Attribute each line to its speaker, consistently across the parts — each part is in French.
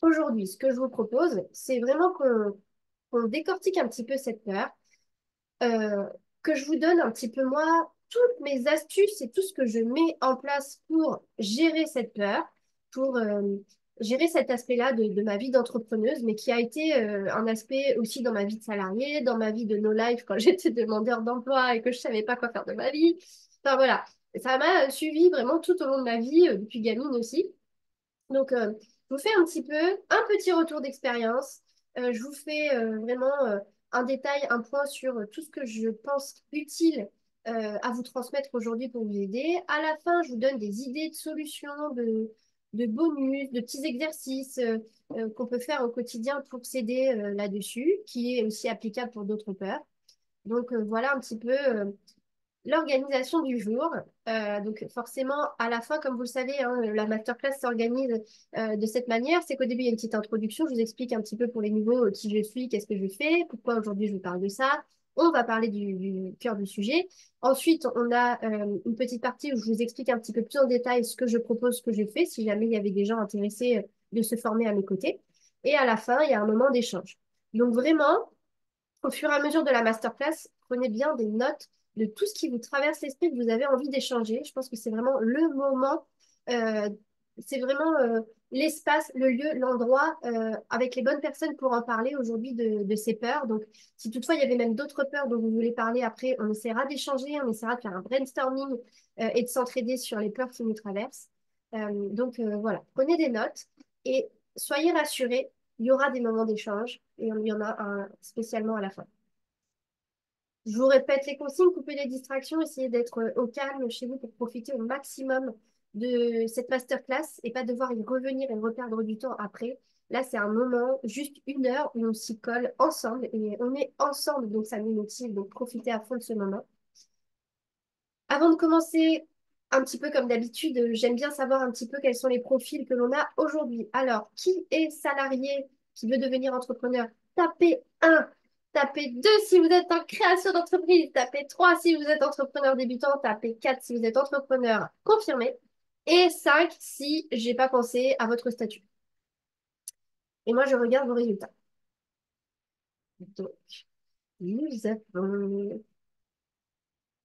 Speaker 1: Aujourd'hui, ce que je vous propose, c'est vraiment qu'on décortique un petit peu cette peur, euh, que je vous donne un petit peu, moi, toutes mes astuces et tout ce que je mets en place pour gérer cette peur, pour gérer cet aspect-là de ma vie d'entrepreneuse, mais qui a été un aspect aussi dans ma vie de salariée, dans ma vie de no life quand j'étais demandeur d'emploi et que je savais pas quoi faire de ma vie. Enfin voilà, ça m'a suivi vraiment tout au long de ma vie, depuis gamine aussi. Donc, je vous fais un petit peu, un petit retour d'expérience. Je vous fais vraiment un détail, un point sur tout ce que je pense utile à vous transmettre aujourd'hui pour vous aider. À la fin, je vous donne des idées de solutions, de bonus, de petits exercices qu'on peut faire au quotidien pour s'aider là-dessus, qui est aussi applicable pour d'autres peurs. Donc, voilà un petit peu l'organisation du jour. Donc forcément, à la fin, comme vous le savez, hein, la masterclass s'organise de cette manière. C'est qu'au début, il y a une petite introduction. Je vous explique un petit peu pour les nouveaux qui je suis, qu'est-ce que je fais, pourquoi aujourd'hui je vous parle de ça. On va parler du cœur du sujet. Ensuite, on a une petite partie où je vous explique un petit peu plus en détail ce que je propose, ce que je fais, si jamais il y avait des gens intéressés de se former à mes côtés. Et à la fin, il y a un moment d'échange. Donc vraiment, au fur et à mesure de la masterclass, prenez bien des notes de tout ce qui vous traverse l'esprit, que vous avez envie d'échanger. Je pense que c'est vraiment le moment, euh, c'est vraiment l'espace, le lieu, l'endroit avec les bonnes personnes pour en parler aujourd'hui de ces peurs. Donc, si toutefois il y avait même d'autres peurs dont vous voulez parler après, on essaiera d'échanger, on essaiera de faire un brainstorming et de s'entraider sur les peurs qui nous traversent. Voilà, prenez des notes et soyez rassurés, il y aura des moments d'échange et il y en a un spécialement à la fin. Je vous répète les consignes, coupez les distractions, essayez d'être au calme chez vous pour profiter au maximum de cette masterclass et pas devoir y revenir et reperdre du temps après. Là, c'est un moment, juste 1 heure où on s'y colle ensemble et on est ensemble, donc ça nous motive, donc profitez à fond de ce moment. Avant de commencer, un petit peu comme d'habitude, j'aime bien savoir un petit peu quels sont les profils que l'on a aujourd'hui. Alors, qui est salarié, qui veut devenir entrepreneur? Tapez 1, tapez 2 si vous êtes en création d'entreprise, tapez 3 si vous êtes entrepreneur débutant, tapez 4 si vous êtes entrepreneur confirmé, et 5 si j'ai pas pensé à votre statut. Et moi, je regarde vos résultats. Donc, nous avons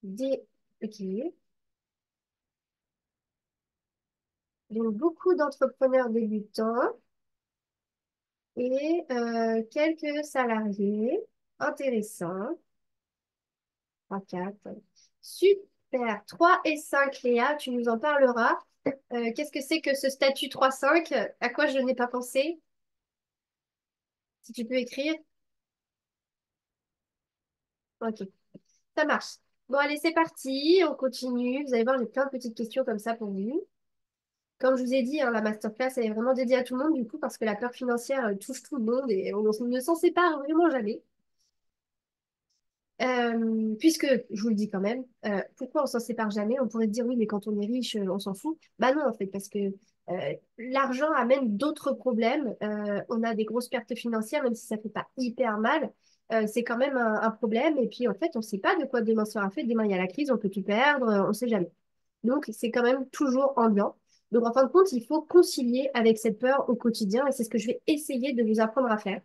Speaker 1: des... Ok. Donc, beaucoup d'entrepreneurs débutants. Et quelques salariés. Intéressant. 3, 4. Super. 3 et 5, Léa, tu nous en parleras. Qu'est-ce que c'est que ce statut 3-5? À quoi je n'ai pas pensé? Si tu peux écrire. Ok, ça marche. Bon, allez, c'est parti. On continue. Vous allez voir, j'ai plein de petites questions comme ça pour vous. Comme je vous ai dit, hein, la masterclass, elle est vraiment dédiée à tout le monde, du coup, parce que la peur financière touche tout le monde et on ne s'en sépare vraiment jamais. Puisque, je vous le dis quand même, pourquoi on s'en sépare jamais? On pourrait se dire oui, mais quand on est riche, on s'en fout. Bah non, en fait, parce que l'argent amène d'autres problèmes. On a des grosses pertes financières, même si ça fait pas hyper mal. C'est quand même un problème. Et puis, en fait, on ne sait pas de quoi demain sera fait. Demain, il y a la crise, on peut tout perdre, on ne sait jamais. Donc, c'est quand même toujours ambiant. Donc, en fin de compte, il faut concilier avec cette peur au quotidien. Et c'est ce que je vais essayer de vous apprendre à faire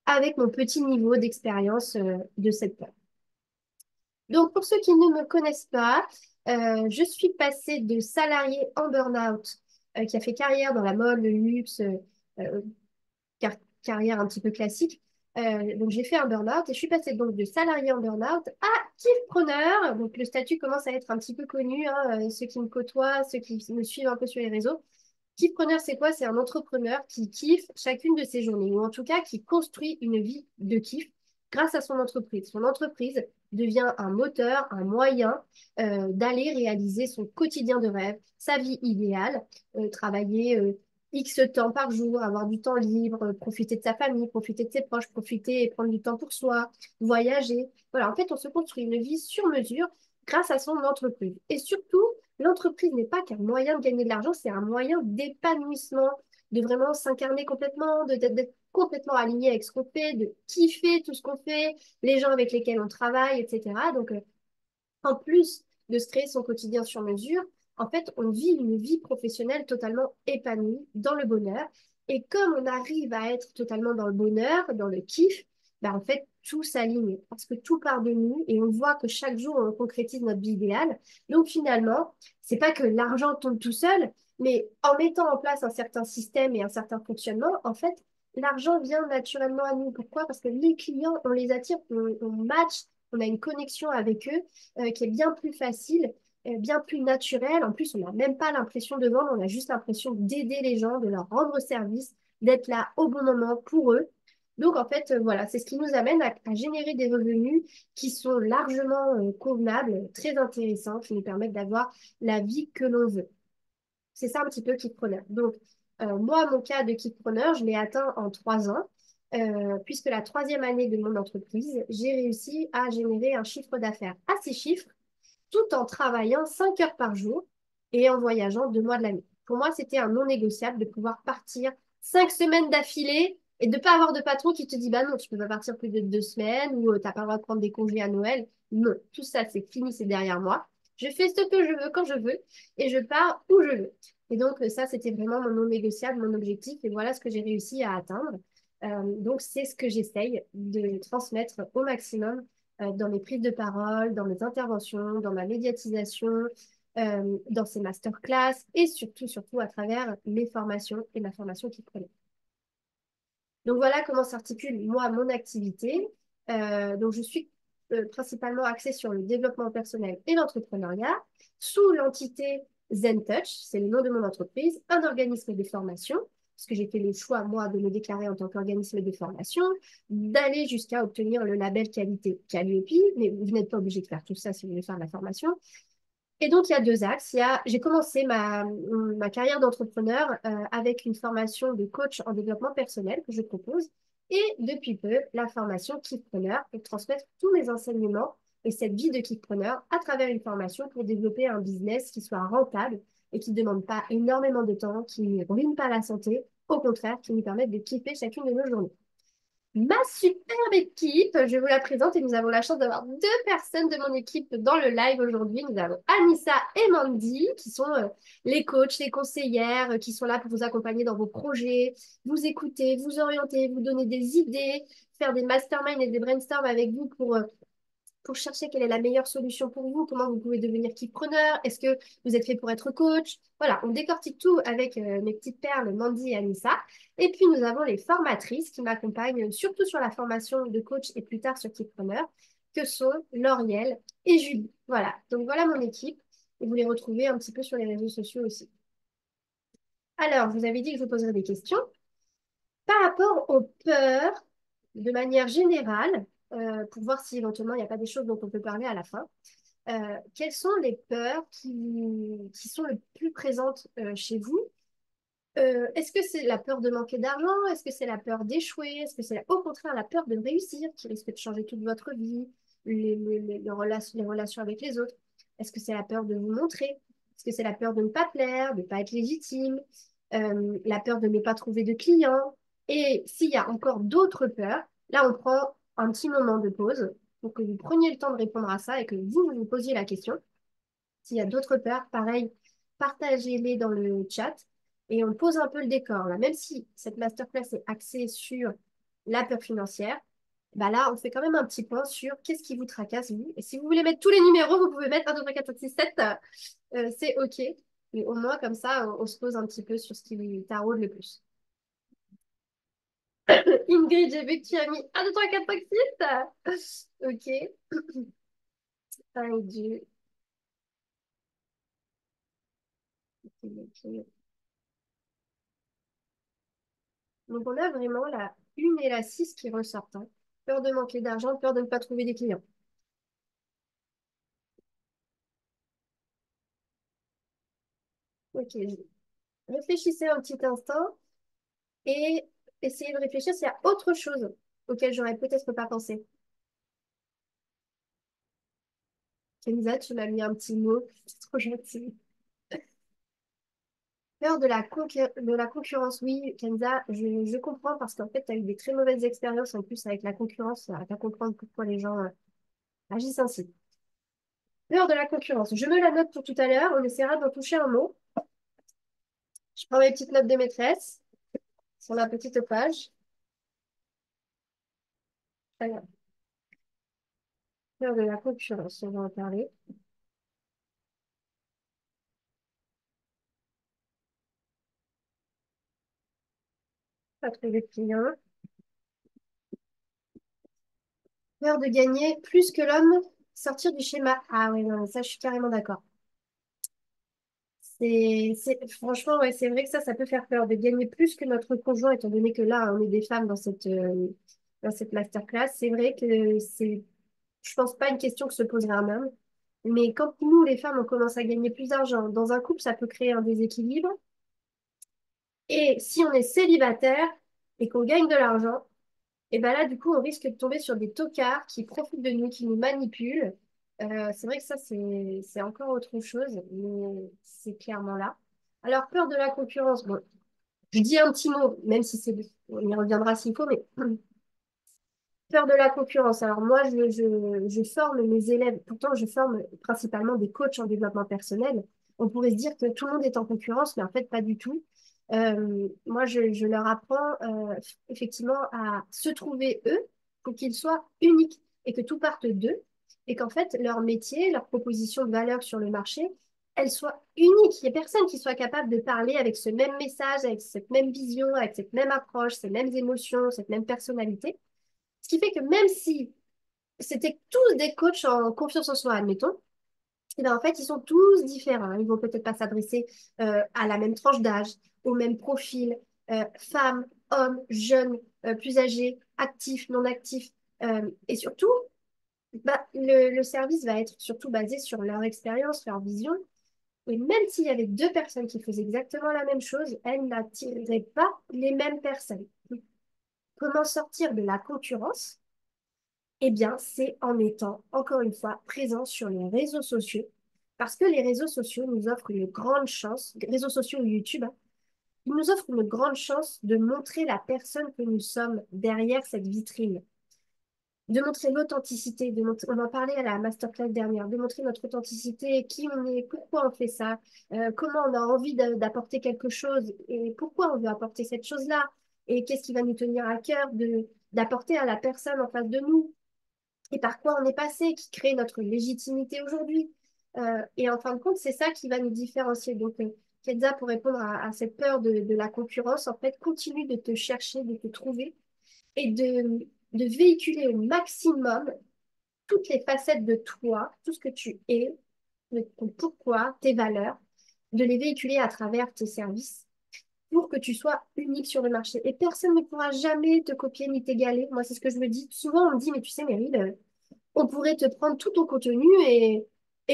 Speaker 1: avec mon petit niveau d'expérience de cette peur. Donc, pour ceux qui ne me connaissent pas, je suis passée de salarié en burn-out qui a fait carrière dans la mode, le luxe, euh, carrière un petit peu classique. Donc, j'ai fait un burn-out et je suis passée donc de salarié en burn-out à kiffpreneur. Donc, le statut commence à être un petit peu connu, hein, ceux qui me côtoient, ceux qui me suivent un peu sur les réseaux. Kiffpreneur, c'est quoi? C'est un entrepreneur qui kiffe chacune de ses journées, ou en tout cas qui construit une vie de kiff grâce à son entreprise. Son entreprise devient un moteur, un moyen d'aller réaliser son quotidien de rêve, sa vie idéale, travailler X temps par jour, avoir du temps libre, profiter de sa famille, profiter de ses proches, profiter et prendre du temps pour soi, voyager. Voilà, en fait, on se construit une vie sur mesure grâce à son entreprise. Et surtout, l'entreprise n'est pas qu'un moyen de gagner de l'argent, c'est un moyen d'épanouissement, de vraiment s'incarner complètement, d'être complètement aligné avec ce qu'on fait, de kiffer tout ce qu'on fait, les gens avec lesquels on travaille, etc. Donc, en plus de se créer son quotidien sur mesure, en fait, on vit une vie professionnelle totalement épanouie, dans le bonheur. Et comme on arrive à être totalement dans le bonheur, dans le kiff, bah en fait, tout s'aligne parce que tout part de nous et on voit que chaque jour, on concrétise notre vie idéale. Donc finalement, c'est pas que l'argent tombe tout seul, mais en mettant en place un certain système et un certain fonctionnement, en fait, l'argent vient naturellement à nous. Pourquoi? Parce que les clients, on les attire, on match, on a une connexion avec eux qui est bien plus facile, bien plus naturelle. En plus, on n'a même pas l'impression de vendre, on a juste l'impression d'aider les gens, de leur rendre service, d'être là au bon moment pour eux. Donc, en fait, voilà, c'est ce qui nous amène à générer des revenus qui sont largement convenables, très intéressants, qui nous permettent d'avoir la vie que l'on veut. C'est ça un petit peu Kidpreneur. Donc, moi, mon cas de Kidpreneur, je l'ai atteint en 3 ans, puisque la troisième année de mon entreprise, j'ai réussi à générer un chiffre d'affaires à 6 chiffres, tout en travaillant 5 heures par jour et en voyageant 2 mois de l'année. Pour moi, c'était un non négociable de pouvoir partir 5 semaines d'affilée et de ne pas avoir de patron qui te dit, bah non, tu peux pas partir plus de 2 semaines ou tu n'as pas le droit de prendre des congés à Noël. Non, tout ça, c'est fini, c'est derrière moi. Je fais ce que je veux quand je veux et je pars où je veux. Et donc, ça, c'était vraiment mon non négociable, mon objectif. Et voilà ce que j'ai réussi à atteindre. Donc, c'est ce que j'essaye de transmettre au maximum dans mes prises de parole, dans mes interventions, dans ma médiatisation, dans ces masterclass et surtout, surtout à travers mes formations et ma formation qui prenait. Donc voilà comment s'articule, moi, mon activité. Donc je suis principalement axée sur le développement personnel et l'entrepreneuriat sous l'entité ZenTouch, c'est le nom de mon entreprise, un organisme de formation, parce que j'ai fait le choix, moi, de me déclarer en tant qu'organisme de formation, d'aller jusqu'à obtenir le label qualité Calliope, mais vous n'êtes pas obligé de faire tout ça si vous voulez faire de la formation. Et donc, il y a deux axes. J'ai commencé ma carrière d'entrepreneur avec une formation de coach en développement personnel que je propose. Et depuis peu, la formation Kidpreneur pour transmettre tous mes enseignements et cette vie de Kidpreneur à travers une formation pour développer un business qui soit rentable et qui ne demande pas énormément de temps, qui ne ruine pas la santé, au contraire, qui nous permette de kiffer chacune de nos journées. Ma superbe équipe, je vous la présente et nous avons la chance d'avoir 2 personnes de mon équipe dans le live aujourd'hui. Nous avons Anissa et Mandy qui sont les coachs, les conseillères qui sont là pour vous accompagner dans vos projets, vous écouter, vous orienter, vous donner des idées, faire des masterminds et des brainstorms avec vous pour chercher quelle est la meilleure solution pour vous, comment vous pouvez devenir preneur, est-ce que vous êtes fait pour être coach. Voilà, on décortique tout avec mes petites perles Mandy et Anissa. Et puis nous avons les formatrices qui m'accompagnent surtout sur la formation de coach et plus tard sur preneur, que sont Lauriel et Julie. Voilà, donc voilà mon équipe. Et vous les retrouvez un petit peu sur les réseaux sociaux aussi. Alors, je vous avais dit que je vous poserais des questions. Par rapport aux peurs, de manière générale, pour voir si éventuellement il n'y a pas des choses dont on peut parler à la fin, quelles sont les peurs qui sont le plus présentes chez vous? Est-ce que c'est la peur de manquer d'argent? Est-ce que c'est la peur d'échouer? Est-ce que c'est au contraire la peur de réussir qui risque de changer toute votre vie, les relations avec les autres? Est-ce que c'est la peur de vous montrer? Est-ce que c'est la peur de ne pas plaire, de ne pas être légitime? La peur de ne pas trouver de clients? Et s'il y a encore d'autres peurs, là on prend un petit moment de pause pour que vous preniez le temps de répondre à ça et que vous posiez la question. S'il y a d'autres peurs, pareil, partagez-les dans le chat et on pose un peu le décor. Là. Même si cette masterclass est axée sur la peur financière, bah là, on fait quand même un petit point sur qu'est-ce qui vous tracasse, vous. Et si vous voulez mettre tous les numéros, vous pouvez mettre 1, 2, 3, 4, 5, 6, 7, c'est OK. Mais au moins, comme ça, on se pose un petit peu sur ce qui vous taraude le plus. Ingrid, j'ai vu que tu as mis 1, 2, 3, 4, 5, 6. OK. 1 et 2. OK. Donc, on a vraiment la 1 et la 6 qui ressortent, hein. Peur de manquer d'argent, peur de ne pas trouver des clients. Ok, réfléchissez un petit instant et essayez de réfléchir s'il y a autre chose auquel j'aurais peut-être pas pensé. Kenza, tu m'as mis un petit mot, c'est trop gentil. Peur de la concurrence, oui, Kenza, je comprends parce qu'en fait, tu as eu des très mauvaises expériences en plus avec la concurrence, ça va pas comprendre pourquoi les gens agissent ainsi. Peur de la concurrence, je me la note pour tout à l'heure, on essaiera d'en toucher un mot. Je prends mes petites notes de maîtresse. sur la petite page. Alors, peur de la concurrence, on va en parler. Pas trouver de clients. Peur de gagner plus que l'homme, sortir du schéma. Ah oui, non, mais ça, je suis carrément d'accord. Franchement, ouais, c'est vrai que ça peut faire peur de gagner plus que notre conjoint, étant donné que là, on est des femmes dans cette masterclass. C'est vrai que je pense pas une question que se poserait un homme. Mais quand nous, les femmes, on commence à gagner plus d'argent, dans un couple, ça peut créer un déséquilibre. Et si on est célibataire et qu'on gagne de l'argent, et ben là, du coup, on risque de tomber sur des tocards qui profitent de nous, qui nous manipulent. C'est vrai que ça, c'est encore autre chose, mais c'est clairement là. Alors, peur de la concurrence, bon, je dis un petit mot, même si on y reviendra s'il faut, mais peur de la concurrence. Alors moi, je forme mes élèves, pourtant je forme principalement des coachs en développement personnel. On pourrait se dire que tout le monde est en concurrence, mais en fait pas du tout. Moi, je leur apprends effectivement à se trouver eux pour qu'ils soient uniques et que tout parte d'eux et qu'en fait leur métier, leur proposition de valeur sur le marché, elle soit unique. Il n'y a personne qui soit capable de parler avec ce même message, avec cette même vision, avec cette même approche, ces mêmes émotions, cette même personnalité. Ce qui fait que même si c'était tous des coachs en confiance en soi, admettons, et ben en fait, ils sont tous différents. Ils vont peut-être pas s'adresser à la même tranche d'âge, au même profil, femmes, hommes, jeunes, plus âgés, actifs, non actifs. Et surtout, bah, le service va être surtout basé sur leur expérience, leur vision. Et même s'il y avait deux personnes qui faisaient exactement la même chose, elles n'attireraient pas les mêmes personnes. Comment sortir de la concurrence? Eh bien, c'est en étant, encore une fois, présent sur les réseaux sociaux. Parce que les réseaux sociaux nous offrent une grande chance, réseaux sociaux ou YouTube, hein, ils nous offrent une grande chance de montrer la personne que nous sommes derrière cette vitrine, de montrer l'authenticité, on en parlait à la masterclass dernière, de montrer notre authenticité, qui on est, pourquoi on fait ça, comment on a envie d'apporter quelque chose et pourquoi on veut apporter cette chose-là et qu'est-ce qui va nous tenir à cœur d'apporter à la personne en face de nous et par quoi on est passé, qui crée notre légitimité aujourd'hui. Et en fin de compte, c'est ça qui va nous différencier. Donc, Kenza, pour répondre à cette peur de la concurrence, en fait, continue de te chercher, de te trouver et de véhiculer au maximum toutes les facettes de toi, tout ce que tu es, ton pourquoi, tes valeurs, de les véhiculer à travers tes services pour que tu sois unique sur le marché. Et personne ne pourra jamais te copier ni t'égaler. Moi, c'est ce que je me dis. Souvent, on me dit, mais tu sais, Meryl, on pourrait te prendre tout ton contenu et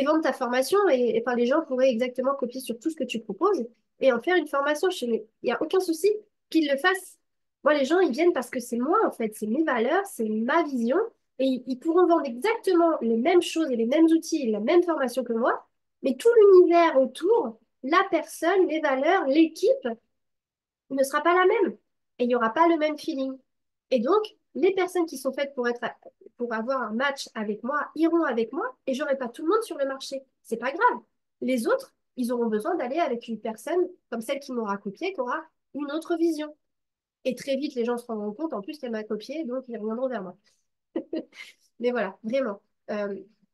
Speaker 1: vendre ta formation. Enfin, les gens pourraient exactement copier sur tout ce que tu proposes et en faire une formation chez nous. Il n'y a aucun souci qu'ils le fassent. Moi, les gens, ils viennent parce que c'est moi, en fait. C'est mes valeurs, c'est ma vision. Et ils pourront vendre exactement les mêmes choses et les mêmes outils et la même formation que moi. Mais tout l'univers autour, la personne, les valeurs, l'équipe, ne sera pas la même et il n'y aura pas le même feeling. Et donc, les personnes qui sont faites pour avoir un match avec moi iront avec moi et j'aurai pas tout le monde sur le marché. C'est pas grave. Les autres, ils auront besoin d'aller avec une personne comme celle qui m'aura copié, qui aura une autre vision. Et très vite, les gens se rendront compte, en plus, qu'elle m'a copié, donc ils reviendront vers moi. Mais voilà, vraiment,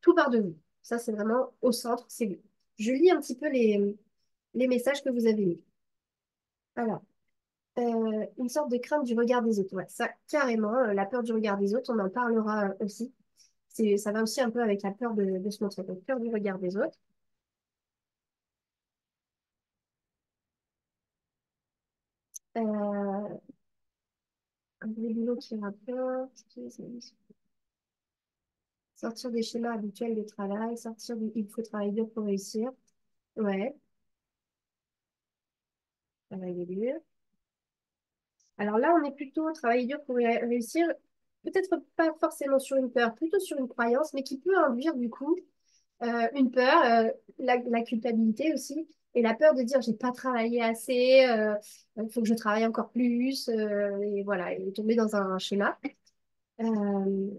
Speaker 1: tout part de vous. Ça, c'est vraiment au centre, c'est vous. Je lis un petit peu les messages que vous avez mis. Alors, une sorte de crainte du regard des autres. Ouais, ça, carrément, la peur du regard des autres, on en parlera aussi. Ça va aussi un peu avec la peur de se montrer. Donc, peur du regard des autres. Euh, un boulot qui rapporte, sortir des schémas habituels de travail, il faut travailler dur pour réussir. Ouais, travailler dur. Alors là, on est plutôt travailler dur pour réussir, peut-être pas forcément sur une peur, plutôt sur une croyance, mais qui peut induire du coup une peur, la culpabilité aussi, et la peur de dire j'ai pas travaillé assez, il faut que je travaille encore plus, et voilà, et tomber dans un schéma. Euh,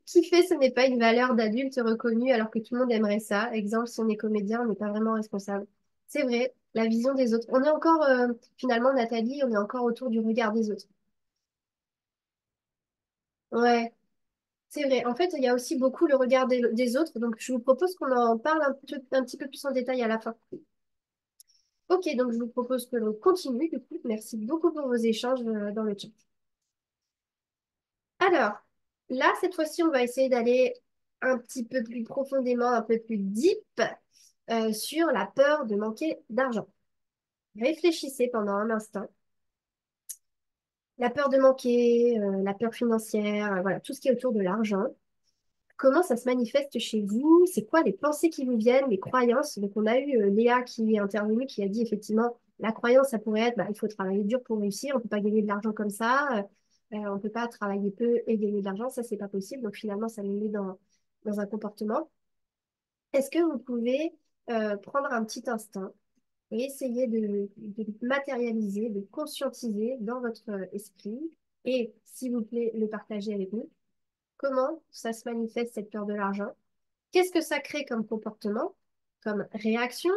Speaker 1: qui fait ce n'est pas une valeur d'adulte reconnue alors que tout le monde aimerait ça. Exemple, si on est comédien, on n'est pas vraiment responsable. C'est vrai, la vision des autres. On est encore, finalement, Nathalie, on est encore autour du regard des autres. Ouais, c'est vrai. En fait, il y a aussi beaucoup le regard des autres. Donc, je vous propose qu'on en parle un petit peu plus en détail à la fin. Ok, donc je vous propose que l'on continue. Du coup, merci beaucoup pour vos échanges dans le chat. Alors, là, cette fois-ci, on va essayer d'aller un petit peu plus profondément, un peu plus deep sur la peur de manquer d'argent. Réfléchissez pendant un instant. La peur de manquer, la peur financière, voilà, tout ce qui est autour de l'argent. Comment ça se manifeste chez vous? C'est quoi les pensées qui vous viennent, les croyances? Donc, on a eu Léa qui est intervenue, qui a dit effectivement, la croyance, ça pourrait être, bah, il faut travailler dur pour réussir, on ne peut pas gagner de l'argent comme ça, on ne peut pas travailler peu et gagner de l'argent, ça, c'est pas possible. Donc, finalement, ça nous met dans un comportement. Est-ce que vous pouvez prendre un petit instant et essayer de matérialiser, de conscientiser dans votre esprit et, s'il vous plaît, le partager avec nous? Comment ça se manifeste cette peur de l'argent? Qu'est-ce que ça crée comme comportement, comme réaction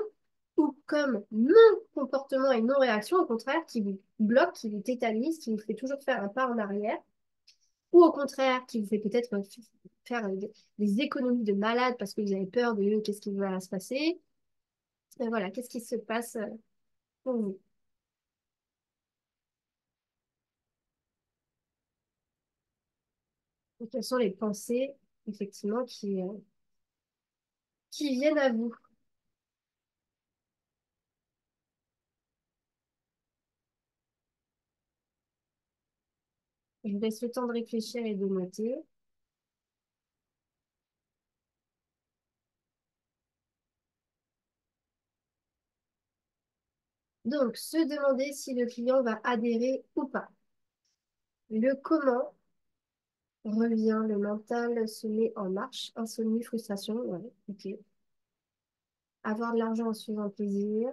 Speaker 1: ou comme non-comportement et non-réaction, au contraire, qui vous bloque, qui vous tétanise, qui vous fait toujours faire un pas en arrière, ou au contraire, qui vous fait peut-être faire des économies de malade parce que vous avez peur de qu'est-ce qui va se passer. Et voilà, qu'est-ce qui se passe pour vous? Et quelles sont les pensées, effectivement, qui viennent à vous? Je vous laisse le temps de réfléchir et de noter. Donc, se demander si le client va adhérer ou pas. Le comment revient, le mental se met en marche, insomnie, frustration, ouais, ok. Avoir de l'argent en se faisant plaisir,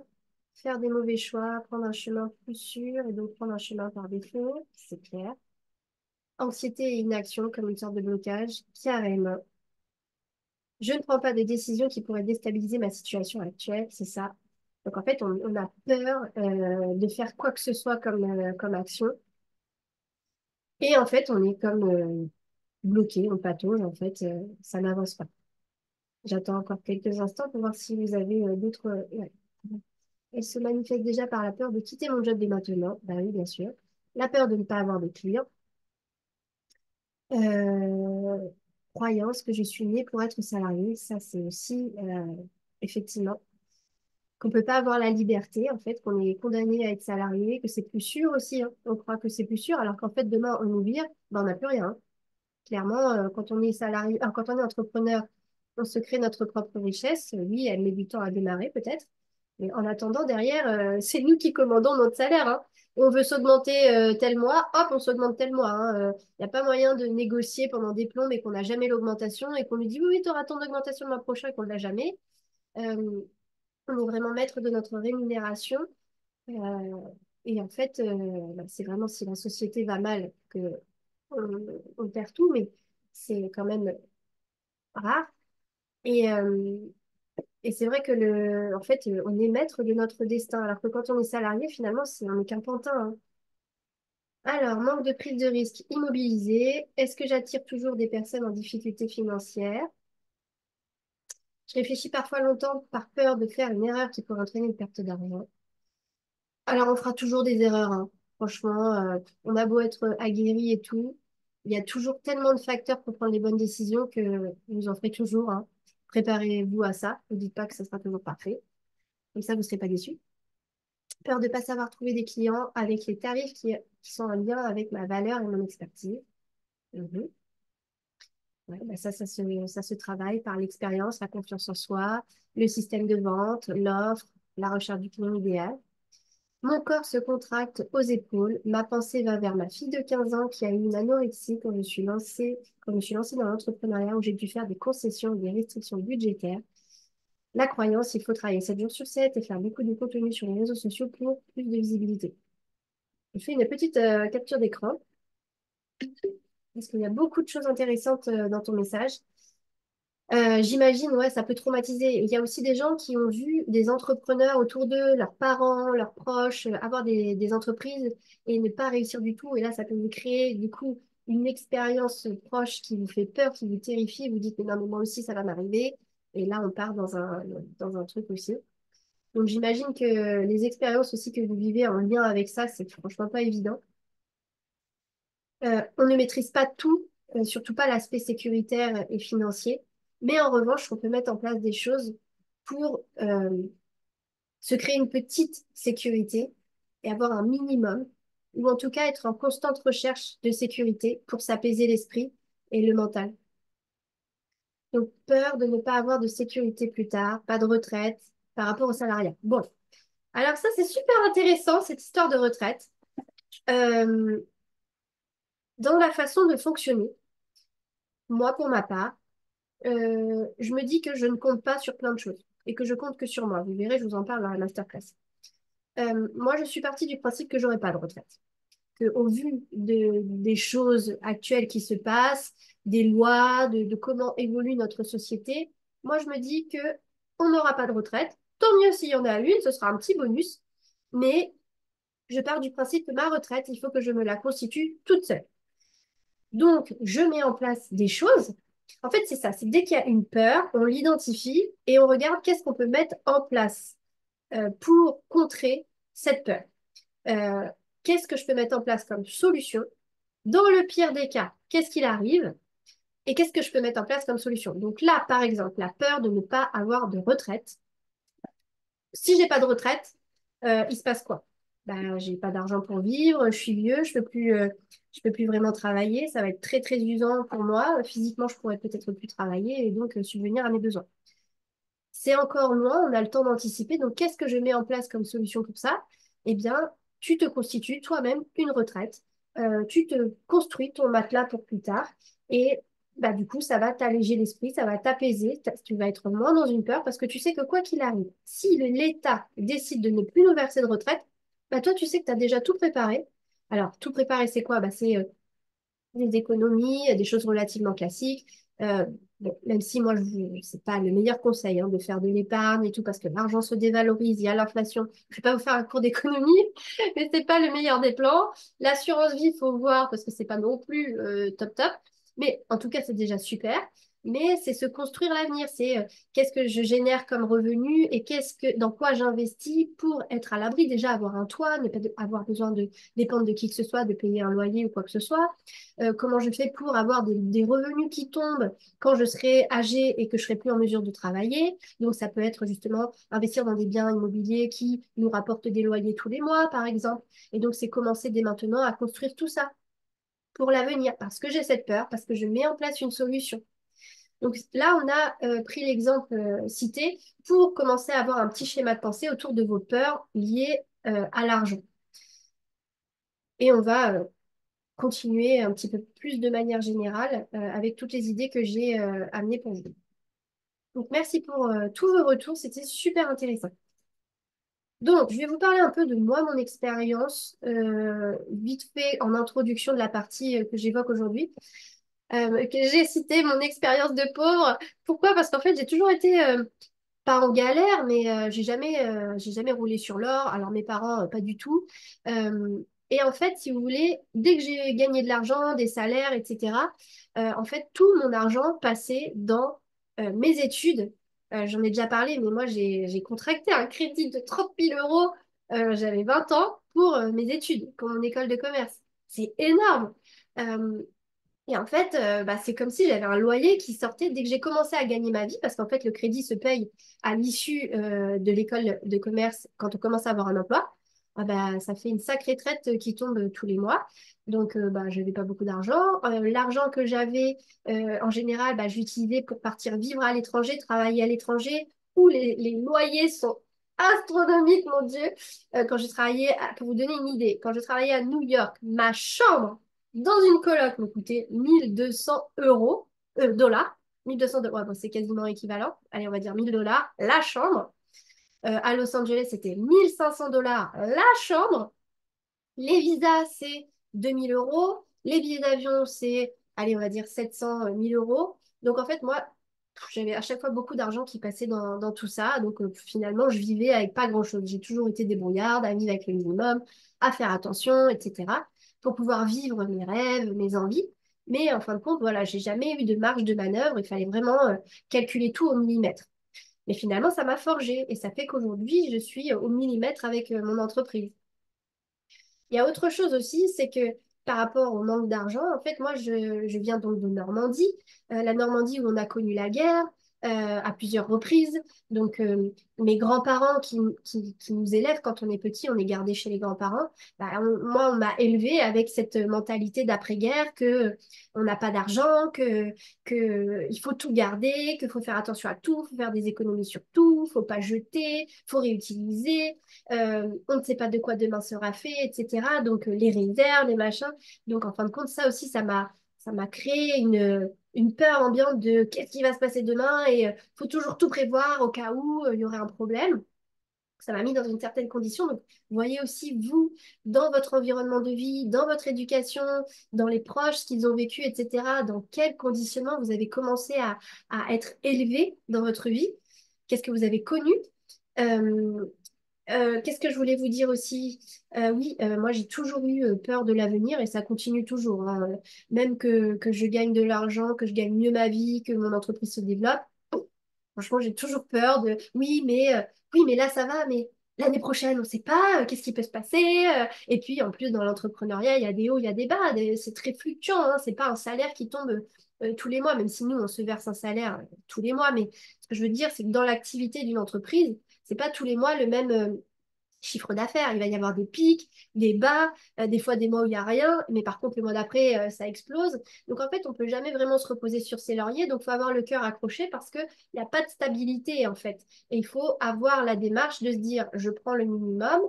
Speaker 1: faire des mauvais choix, prendre un chemin plus sûr et donc prendre un chemin par défaut, c'est clair. Anxiété et inaction comme une sorte de blocage, carrément. Je ne prends pas de décision qui pourrait déstabiliser ma situation actuelle, c'est ça. Donc en fait, on a peur de faire quoi que ce soit comme action. Et en fait, on est comme bloqué, on patauge, en fait, ça n'avance pas. J'attends encore quelques instants pour voir si vous avez d'autres. Ouais. Elle se manifeste déjà par la peur de quitter mon job dès maintenant. Bah oui, bien sûr. La peur de ne pas avoir de clients. Euh, Croyance que je suis née pour être salariée. Ça, c'est aussi, effectivement, qu'on peut pas avoir la liberté, en fait, qu'on est condamné à être salarié, que c'est plus sûr aussi, hein. On croit que c'est plus sûr, alors qu'en fait, demain, on nous vire, ben, on n'a plus rien, hein. Clairement, quand on est salarié, quand on est entrepreneur, on se crée notre propre richesse. Oui, elle met du temps à démarrer peut-être, mais en attendant, derrière, c'est nous qui commandons notre salaire, hein. On veut s'augmenter tel mois, hop, on s'augmente tel mois, hein. Il n'y a pas moyen de négocier pendant des plombs et qu'on n'a jamais l'augmentation et qu'on lui dit oui, oui, tu auras ton augmentation le mois prochain et qu'on ne l'a jamais. Euh, on est vraiment maître de notre rémunération. Euh, et en fait, bah, c'est vraiment si la société va mal que on perd tout, mais c'est quand même rare. Et, euh, et c'est vrai que en fait, on est maître de notre destin, alors que quand on est salarié, finalement, on n'est qu'un pantin, hein. Alors, manque de prise de risque immobilisé. Est-ce que j'attire toujours des personnes en difficulté financière? Je réfléchis parfois longtemps par peur de faire une erreur qui pourrait entraîner une perte d'argent. Alors, on fera toujours des erreurs, hein. Franchement, on a beau être aguerri et tout, il y a toujours tellement de facteurs pour prendre les bonnes décisions que vous en ferez toujours, hein. Préparez-vous à ça. Ne dites pas que ça sera toujours parfait. Comme ça, vous ne serez pas déçus. Peur de ne pas savoir trouver des clients avec les tarifs qui sont en lien avec ma valeur et mon expertise. Mhm. Ouais, bah ça se travaille par l'expérience, la confiance en soi, le système de vente, l'offre, la recherche du client idéal. Mon corps se contracte aux épaules. Ma pensée va vers ma fille de 15 ans qui a eu une anorexie quand je me suis lancée dans l'entrepreneuriat où j'ai dû faire des concessions et des restrictions budgétaires. La croyance, il faut travailler 7 jours sur 7 et faire beaucoup de contenu sur les réseaux sociaux pour plus de visibilité. Je fais une petite capture d'écran parce qu'il y a beaucoup de choses intéressantes dans ton message. J'imagine, ouais, ça peut traumatiser. Il y a aussi des gens qui ont vu des entrepreneurs autour d'eux, leurs parents, leurs proches, avoir des entreprises et ne pas réussir du tout. Et là, ça peut vous créer, du coup, une expérience proche qui vous fait peur, qui vous terrifie. Vous dites, mais non, mais moi aussi, ça va m'arriver. Et là, on part dans un truc aussi. Donc, j'imagine que les expériences aussi que vous vivez en lien avec ça, c'est franchement pas évident. On ne maîtrise pas tout, surtout pas l'aspect sécuritaire et financier, mais en revanche, on peut mettre en place des choses pour se créer une petite sécurité et avoir un minimum, ou en tout cas être en constante recherche de sécurité pour s'apaiser l'esprit et le mental. Donc, peur de ne pas avoir de sécurité plus tard, pas de retraite par rapport au salariat. Bon, alors ça, c'est super intéressant, cette histoire de retraite. Euh, dans la façon de fonctionner, moi, pour ma part, je me dis que je ne compte pas sur plein de choses et que je compte que sur moi. Vous verrez, je vous en parle dans la masterclass. Moi, je suis partie du principe que j'aurais pas de retraite. Que, au vu des choses actuelles qui se passent, des lois, de comment évolue notre société, moi, je me dis que on n'aura pas de retraite. Tant mieux s'il y en a une, ce sera un petit bonus. Mais je pars du principe que ma retraite, il faut que je me la constitue toute seule. Donc, je mets en place des choses. En fait, c'est ça. C'est dès qu'il y a une peur, on l'identifie et on regarde qu'est-ce qu'on peut mettre en place pour contrer cette peur. Euh, Qu'est-ce que je peux mettre en place comme solution? Dans le pire des cas, qu'est-ce qu'il arrive? Et qu'est-ce que je peux mettre en place comme solution? Donc là, par exemple, la peur de ne pas avoir de retraite. Si j'ai pas de retraite, il se passe quoi? Ben, j'ai pas d'argent pour vivre, je suis vieux, je peux plus vraiment travailler, ça va être très très usant pour moi. Physiquement, je pourrais peut-être plus travailler et donc subvenir à mes besoins. C'est encore loin, on a le temps d'anticiper. Donc, qu'est-ce que je mets en place comme solution pour ça? Eh bien, tu te constitues toi-même une retraite. Tu te construis ton matelas pour plus tard. Et bah, du coup, ça va t'alléger l'esprit, ça va t'apaiser. Tu vas être moins dans une peur parce que tu sais que quoi qu'il arrive, si l'État décide de ne plus nous verser de retraite, bah, toi, tu sais que tu as déjà tout préparé. Alors, tout préparé, c'est quoi? Bah, c'est des économies, des choses relativement classiques. Euh, bon, même si moi, c'est pas le meilleur conseil hein, de faire de l'épargne et tout, parce que l'argent se dévalorise, il y a l'inflation. Je vais pas vous faire un cours d'économie, mais c'est pas le meilleur des plans. L'assurance vie, il faut voir, parce que c'est pas non plus top top. Mais en tout cas, c'est déjà super. Mais c'est se construire l'avenir, c'est qu'est-ce que je génère comme revenu et dans quoi j'investis pour être à l'abri, déjà avoir un toit, ne pas avoir besoin de dépendre de qui que ce soit, de payer un loyer ou quoi que ce soit. Comment je fais pour avoir des revenus qui tombent quand je serai âgée et que je serai plus en mesure de travailler. Donc, ça peut être justement investir dans des biens immobiliers qui nous rapportent des loyers tous les mois, par exemple. Et donc, c'est commencer dès maintenant à construire tout ça pour l'avenir, parce que j'ai cette peur, parce que je mets en place une solution. Donc là, on a pris l'exemple cité pour commencer à avoir un petit schéma de pensée autour de vos peurs liées à l'argent. Et on va continuer un petit peu plus de manière générale avec toutes les idées que j'ai amenées pour vous. Donc, merci pour tous vos retours, c'était super intéressant. Donc, je vais vous parler un peu de moi, mon expérience, vite fait en introduction de la partie que j'évoque aujourd'hui. Que j'ai cité mon expérience de pauvre. Pourquoi? Parce qu'en fait, j'ai toujours été pas en galère, mais j'ai jamais roulé sur l'or. Alors mes parents, pas du tout. Et en fait, si vous voulez, dès que j'ai gagné de l'argent, des salaires, etc., en fait, tout mon argent passait dans mes études. J'en ai déjà parlé, mais moi, j'ai contracté un crédit de 30 000 euros. J'avais 20 ans pour mes études, pour mon école de commerce. C'est énorme. Euh, et en fait, bah, c'est comme si j'avais un loyer qui sortait dès que j'ai commencé à gagner ma vie, parce qu'en fait, le crédit se paye à l'issue de l'école de commerce quand on commence à avoir un emploi. Ah bah, ça fait une sacrée traite qui tombe tous les mois. Donc, bah, je n'avais pas beaucoup d'argent. L'argent que j'avais, en général, bah, j'utilisais pour partir vivre à l'étranger, travailler à l'étranger, où les loyers sont astronomiques, mon Dieu. Quand j'ai travaillé, pour vous donner une idée, quand je travaillais à New York, ma chambre dans une coloc me coûtait 1 200 euros, dollars. 1 200 dollars, ouais, bon, c'est quasiment équivalent. Allez, on va dire 1 000 dollars la chambre. À Los Angeles, c'était 1 500 dollars la chambre. Les visas, c'est 2 000 euros. Les billets d'avion, c'est, allez, on va dire 700 000 euros. Donc, en fait, moi, j'avais à chaque fois beaucoup d'argent qui passait dans tout ça. Donc finalement, je vivais avec pas grand-chose. J'ai toujours été débrouillarde, à vivre avec le minimum, à faire attention, etc. pour pouvoir vivre mes rêves, mes envies. Mais en fin de compte, voilà, j'ai jamais eu de marge de manœuvre. Il fallait vraiment calculer tout au millimètre. Mais finalement, ça m'a forgé et ça fait qu'aujourd'hui, je suis au millimètre avec mon entreprise. Il y a autre chose aussi, c'est que par rapport au manque d'argent, en fait, moi, je viens donc de Normandie, la Normandie où on a connu la guerre à plusieurs reprises. Donc, mes grands-parents qui nous élèvent quand on est petit, on est gardé chez les grands-parents. Bah, moi, on m'a élevé avec cette mentalité d'après-guerre que on n'a pas d'argent, que il faut tout garder, qu'il faut faire attention à tout, faut faire des économies sur tout, faut pas jeter, faut réutiliser on ne sait pas de quoi demain sera fait, etc. Donc, les réserves, les machins. Donc, en fin de compte, ça aussi, ça m'a créé une peur ambiante de qu'est-ce qui va se passer demain et faut toujours tout prévoir au cas où il y aurait un problème. Ça m'a mis dans une certaine condition. Donc, vous voyez aussi, vous, dans votre environnement de vie, dans votre éducation, dans les proches, ce qu'ils ont vécu, etc., dans quel conditionnement vous avez commencé à être élevé dans votre vie. Qu'est-ce que vous avez connu? Euh, qu'est-ce que je voulais vous dire aussi? Oui, moi j'ai toujours eu peur de l'avenir et ça continue toujours, hein. Même que je gagne de l'argent, que je gagne mieux ma vie, que mon entreprise se développe. Franchement, j'ai toujours peur de oui, mais là ça va, mais l'année prochaine, on ne sait pas qu'est-ce qui peut se passer. Et puis en plus, dans l'entrepreneuriat, il y a des hauts, il y a des bas. C'est très fluctuant, hein. C'est pas un salaire qui tombe tous les mois, même si nous, on se verse un salaire tous les mois. Mais ce que je veux dire, c'est que dans l'activité d'une entreprise, c'est pas tous les mois le même chiffre d'affaires. Il va y avoir des pics, des bas, des fois des mois où il n'y a rien, mais par contre, le mois d'après, ça explose. Donc, en fait, on peut jamais vraiment se reposer sur ses lauriers. Donc, il faut avoir le cœur accroché parce qu'il n'y a pas de stabilité, en fait. Et il faut avoir la démarche de se dire, je prends le minimum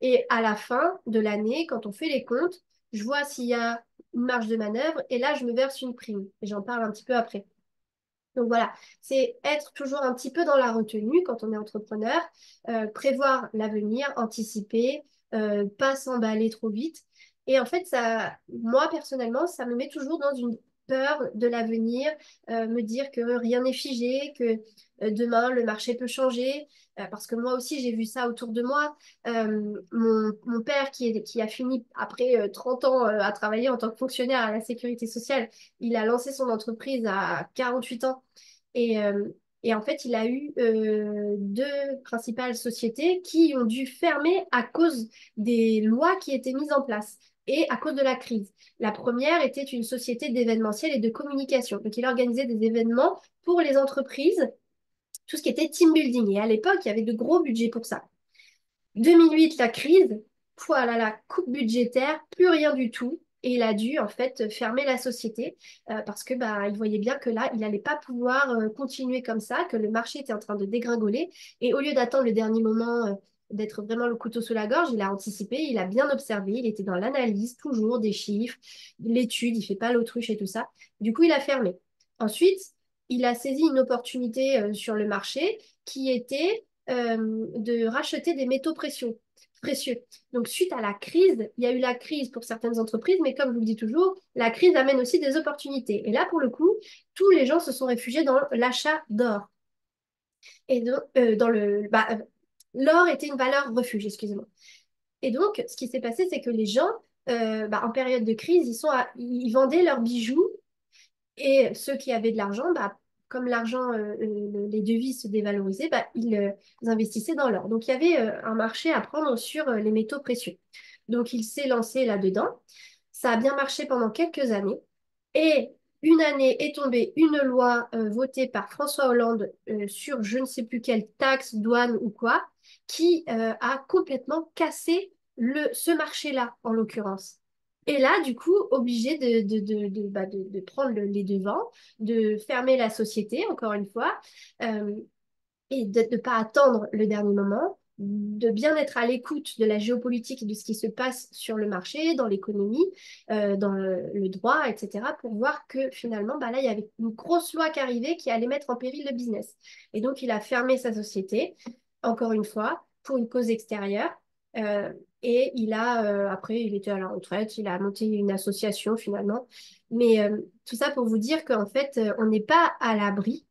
Speaker 1: et à la fin de l'année, quand on fait les comptes, je vois s'il y a une marge de manœuvre et là, je me verse une prime. Et j'en parle un petit peu après. Donc voilà, c'est être toujours un petit peu dans la retenue quand on est entrepreneur, prévoir l'avenir, anticiper, pas s'emballer trop vite. Et en fait, ça, moi personnellement, ça me met toujours dans une peur de l'avenir, me dire que rien n'est figé, que demain le marché peut changer, parce que moi aussi j'ai vu ça autour de moi. Mon père qui a fini après 30 ans à travailler en tant que fonctionnaire à la sécurité sociale, il a lancé son entreprise à 48 ans. Et, et en fait, il a eu deux principales sociétés qui ont dû fermer à cause des lois qui étaient mises en place et à cause de la crise. La première était une société d'événementiel et de communication. Donc, il organisait des événements pour les entreprises, tout ce qui était team building. Et à l'époque, il y avait de gros budgets pour ça. 2008, la crise, voilà, la coupe budgétaire, plus rien du tout. Et il a dû en fait fermer la société parce que bah, il voyait bien que là, il n'allait pas pouvoir continuer comme ça, que le marché était en train de dégringoler. Et au lieu d'attendre le dernier moment, d'être vraiment le couteau sous la gorge, il a anticipé, il a bien observé, il était dans l'analyse, toujours des chiffres, l'étude, il fait pas l'autruche et tout ça. Du coup, il a fermé. Ensuite, il a saisi une opportunité sur le marché qui était de racheter des métaux précieux. Donc, suite à la crise, il y a eu la crise pour certaines entreprises, mais comme je vous le dis toujours, la crise amène aussi des opportunités. Et là, pour le coup, tous les gens se sont réfugiés dans l'achat d'or. Et donc, l'or était une valeur refuge, excusez-moi. Et donc, ce qui s'est passé, c'est que les gens, en période de crise, ils vendaient leurs bijoux et ceux qui avaient de l'argent, bah, comme l'argent, les devises se dévalorisaient, bah, ils investissaient dans l'or. Donc il y avait un marché à prendre sur les métaux précieux. Donc il s'est lancé là-dedans. Ça a bien marché pendant quelques années. Et une année est tombée une loi votée par François Hollande sur je ne sais plus quelle taxe, douane ou quoi, qui a complètement cassé ce marché-là, en l'occurrence. Et là, du coup, obligé de prendre les devants, de fermer la société, encore une fois, euh, et de ne pas attendre le dernier moment, de bien être à l'écoute de la géopolitique et de ce qui se passe sur le marché, dans l'économie, dans le droit, etc., pour voir que finalement, bah là, il y avait une grosse loi qui arrivait qui allait mettre en péril le business. Et donc, il a fermé sa société, encore une fois, pour une cause extérieure. Euh, et après, il était à la retraite, il a monté une association finalement. Mais tout ça pour vous dire qu'en fait, on n'est pas à l'abri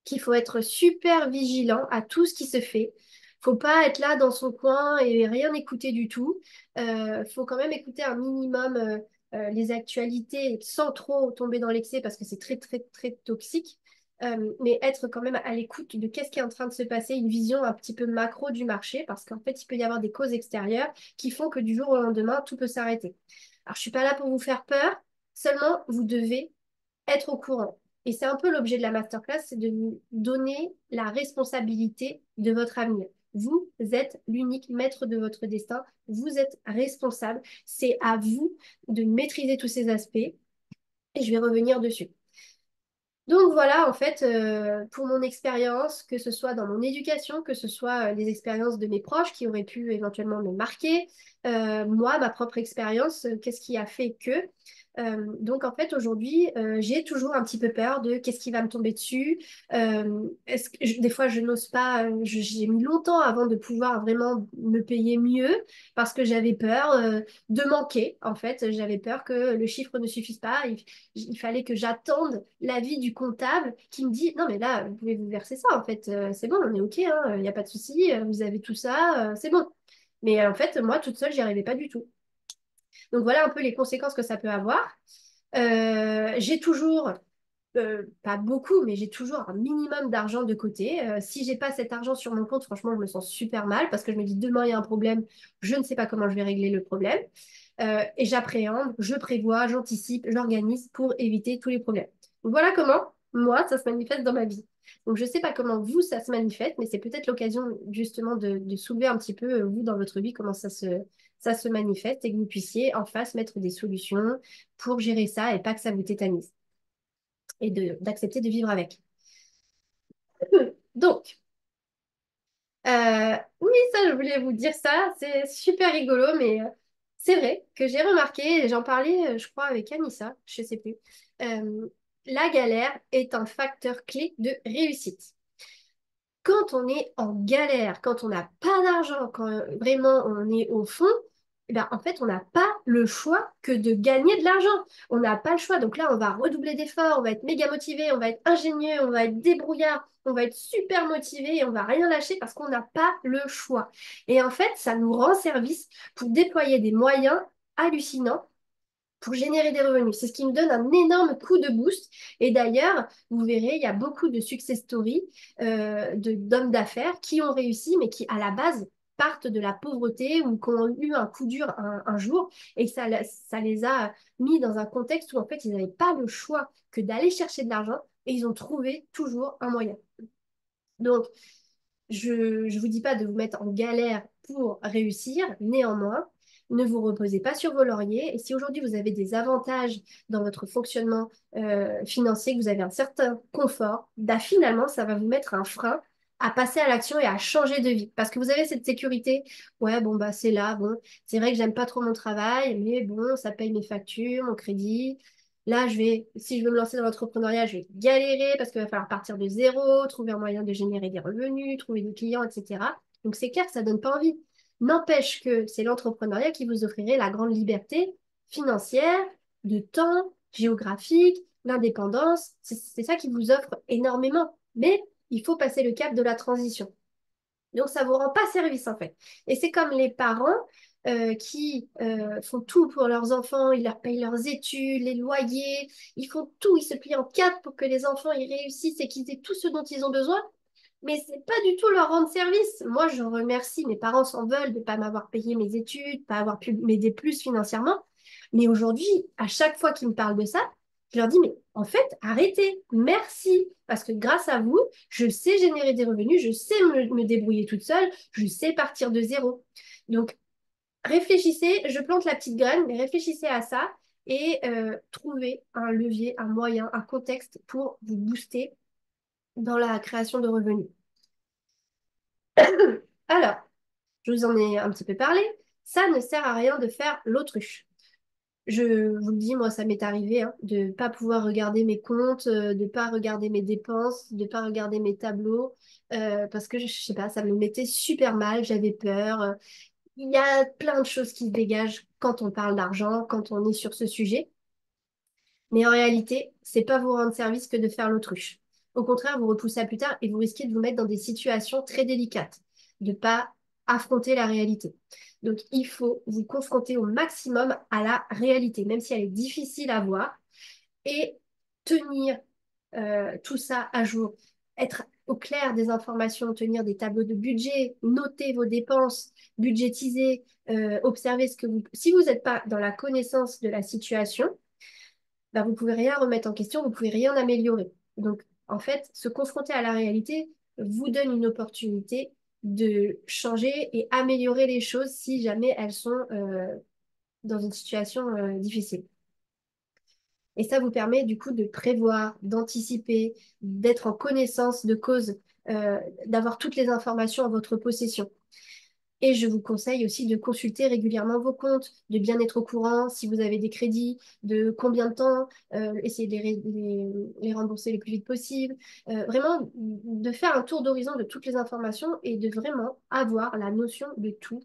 Speaker 1: qu'il faut être super vigilant à tout ce qui se fait. Faut pas être là dans son coin et rien écouter du tout. Faut quand même écouter un minimum les actualités sans trop tomber dans l'excès parce que c'est très très très toxique. Mais être quand même à l'écoute de qu'est-ce qui est en train de se passer, une vision un petit peu macro du marché, parce qu'en fait, il peut y avoir des causes extérieures qui font que du jour au lendemain, tout peut s'arrêter. Alors, je suis pas là pour vous faire peur, seulement vous devez être au courant. Et c'est un peu l'objet de la masterclass, c'est de vous donner la responsabilité de votre avenir. Vous êtes l'unique maître de votre destin, vous êtes responsable, c'est à vous de maîtriser tous ces aspects et je vais revenir dessus. Donc voilà, en fait, pour mon expérience, que ce soit dans mon éducation, que ce soit les expériences de mes proches qui auraient pu éventuellement me marquer, moi, ma propre expérience, qu'est-ce qui a fait que. Donc en fait, aujourd'hui, j'ai toujours un petit peu peur de qu'est-ce qui va me tomber dessus. Des fois, je n'ose pas, j'ai mis longtemps avant de pouvoir vraiment me payer mieux parce que j'avais peur de manquer. En fait, j'avais peur que le chiffre ne suffise pas. Il fallait que j'attende l'avis du comptable qui me dit, non, mais là, vous pouvez vous verser ça, en fait, c'est bon, on est OK, il n'y a pas de souci, vous avez tout ça, c'est bon. Mais en fait, moi, toute seule, j'y arrivais pas du tout. Donc voilà un peu les conséquences que ça peut avoir. J'ai toujours, pas beaucoup, mais j'ai toujours un minimum d'argent de côté. Si j'ai pas cet argent sur mon compte, franchement, je me sens super mal parce que je me dis demain il y a un problème, je ne sais pas comment je vais régler le problème. Et j'appréhende, je prévois, j'anticipe, j'organise pour éviter tous les problèmes. Donc voilà comment, moi, ça se manifeste dans ma vie. Donc je ne sais pas comment vous, ça se manifeste, mais c'est peut-être l'occasion justement de soulever un petit peu, vous, dans votre vie, comment ça se manifeste et que vous puissiez en face mettre des solutions pour gérer ça et pas que ça vous tétanise et d'accepter de vivre avec. Donc, oui, ça, je voulais vous dire ça. C'est super rigolo, mais c'est vrai que j'ai remarqué, j'en parlais, je crois, avec Anissa, je sais plus. Euh, la galère est un facteur clé de réussite. Quand on est en galère, quand on n'a pas d'argent, quand vraiment on est au fond, eh ben, en fait, on n'a pas le choix que de gagner de l'argent. On n'a pas le choix. Donc là, on va redoubler d'efforts, on va être méga motivé, on va être ingénieux, on va être débrouillard, on va être super motivé et on va rien lâcher parce qu'on n'a pas le choix. Et en fait, ça nous rend service pour déployer des moyens hallucinants pour générer des revenus. C'est ce qui me donne un énorme coup de boost. Et d'ailleurs, vous verrez, il y a beaucoup de success stories d'hommes d'affaires qui ont réussi, mais qui, à la base, partent de la pauvreté ou qui ont eu un coup dur un jour et ça les a mis dans un contexte où, en fait, ils n'avaient pas le choix que d'aller chercher de l'argent et ils ont trouvé toujours un moyen. Donc, je ne vous dis pas de vous mettre en galère pour réussir, néanmoins, ne vous reposez pas sur vos lauriers. Et si aujourd'hui vous avez des avantages dans votre fonctionnement financier, que vous avez un certain confort, bah finalement, ça va vous mettre un frein à passer à l'action et à changer de vie. Parce que vous avez cette sécurité, ouais, bon, bah c'est là, bon, c'est vrai que j'aime pas trop mon travail, mais bon, ça paye mes factures, mon crédit. Là, si je veux me lancer dans l'entrepreneuriat, je vais galérer parce qu'il va falloir partir de zéro, trouver un moyen de générer des revenus, trouver des clients, etc. Donc, c'est clair que ça donne pas envie. N'empêche que c'est l'entrepreneuriat qui vous offrirait la grande liberté financière, de temps, géographique, l'indépendance. C'est ça qui vous offre énormément. Mais il faut passer le cap de la transition. Donc, ça ne vous rend pas service, en fait. Et c'est comme les parents qui font tout pour leurs enfants, ils leur payent leurs études, les loyers, ils font tout, ils se plient en quatre pour que les enfants ils réussissent et qu'ils aient tout ce dont ils ont besoin. Mais c'est pas du tout leur rendre service. Moi, je remercie, mes parents s'en veulent de ne pas m'avoir payé mes études, pas avoir pu m'aider plus financièrement. Mais aujourd'hui, à chaque fois qu'ils me parlent de ça, je leur dis, mais en fait, arrêtez, merci. Parce que grâce à vous, je sais générer des revenus, je sais me débrouiller toute seule, je sais partir de zéro. Donc, réfléchissez, je plante la petite graine, mais réfléchissez à ça et trouvez un levier, un moyen, un contexte pour vous booster dans la création de revenus. Alors, je vous en ai un petit peu parlé, ça ne sert à rien de faire l'autruche. Je vous le dis, moi, ça m'est arrivé de ne pas pouvoir regarder mes comptes, de ne pas regarder mes dépenses, de ne pas regarder mes tableaux, parce que je sais pas, ça me mettait super mal, j'avais peur. Il y a plein de choses qui se dégagent quand on parle d'argent, quand on est sur ce sujet. Mais en réalité, c'est pas vous rendre service que de faire l'autruche. Au contraire, vous repoussez à plus tard et vous risquez de vous mettre dans des situations très délicates, de ne pas affronter la réalité. Donc, il faut vous confronter au maximum à la réalité, même si elle est difficile à voir, et tenir tout ça à jour, être au clair des informations, tenir des tableaux de budget, noter vos dépenses, budgétiser, observer ce que vous... Si vous n'êtes pas dans la connaissance de la situation, bah, vous ne pouvez rien remettre en question, vous ne pouvez rien améliorer. Donc, en fait, se confronter à la réalité vous donne une opportunité de changer et améliorer les choses si jamais elles sont dans une situation difficile. Et ça vous permet du coup de prévoir, d'anticiper, d'être en connaissance de cause, d'avoir toutes les informations en votre possession. Et je vous conseille aussi de consulter régulièrement vos comptes, de bien être au courant si vous avez des crédits, de combien de temps, essayer de les rembourser le plus vite possible. Vraiment, de faire un tour d'horizon de toutes les informations et de vraiment avoir la notion de tout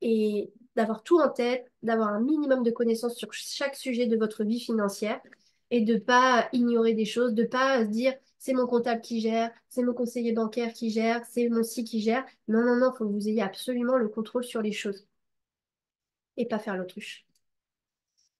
Speaker 1: et d'avoir tout en tête, d'avoir un minimum de connaissances sur chaque sujet de votre vie financière et de ne pas ignorer des choses, de ne pas se dire c'est mon comptable qui gère, c'est mon conseiller bancaire qui gère, c'est mon psy qui gère. Non, non, non, il faut que vous ayez absolument le contrôle sur les choses et pas faire l'autruche.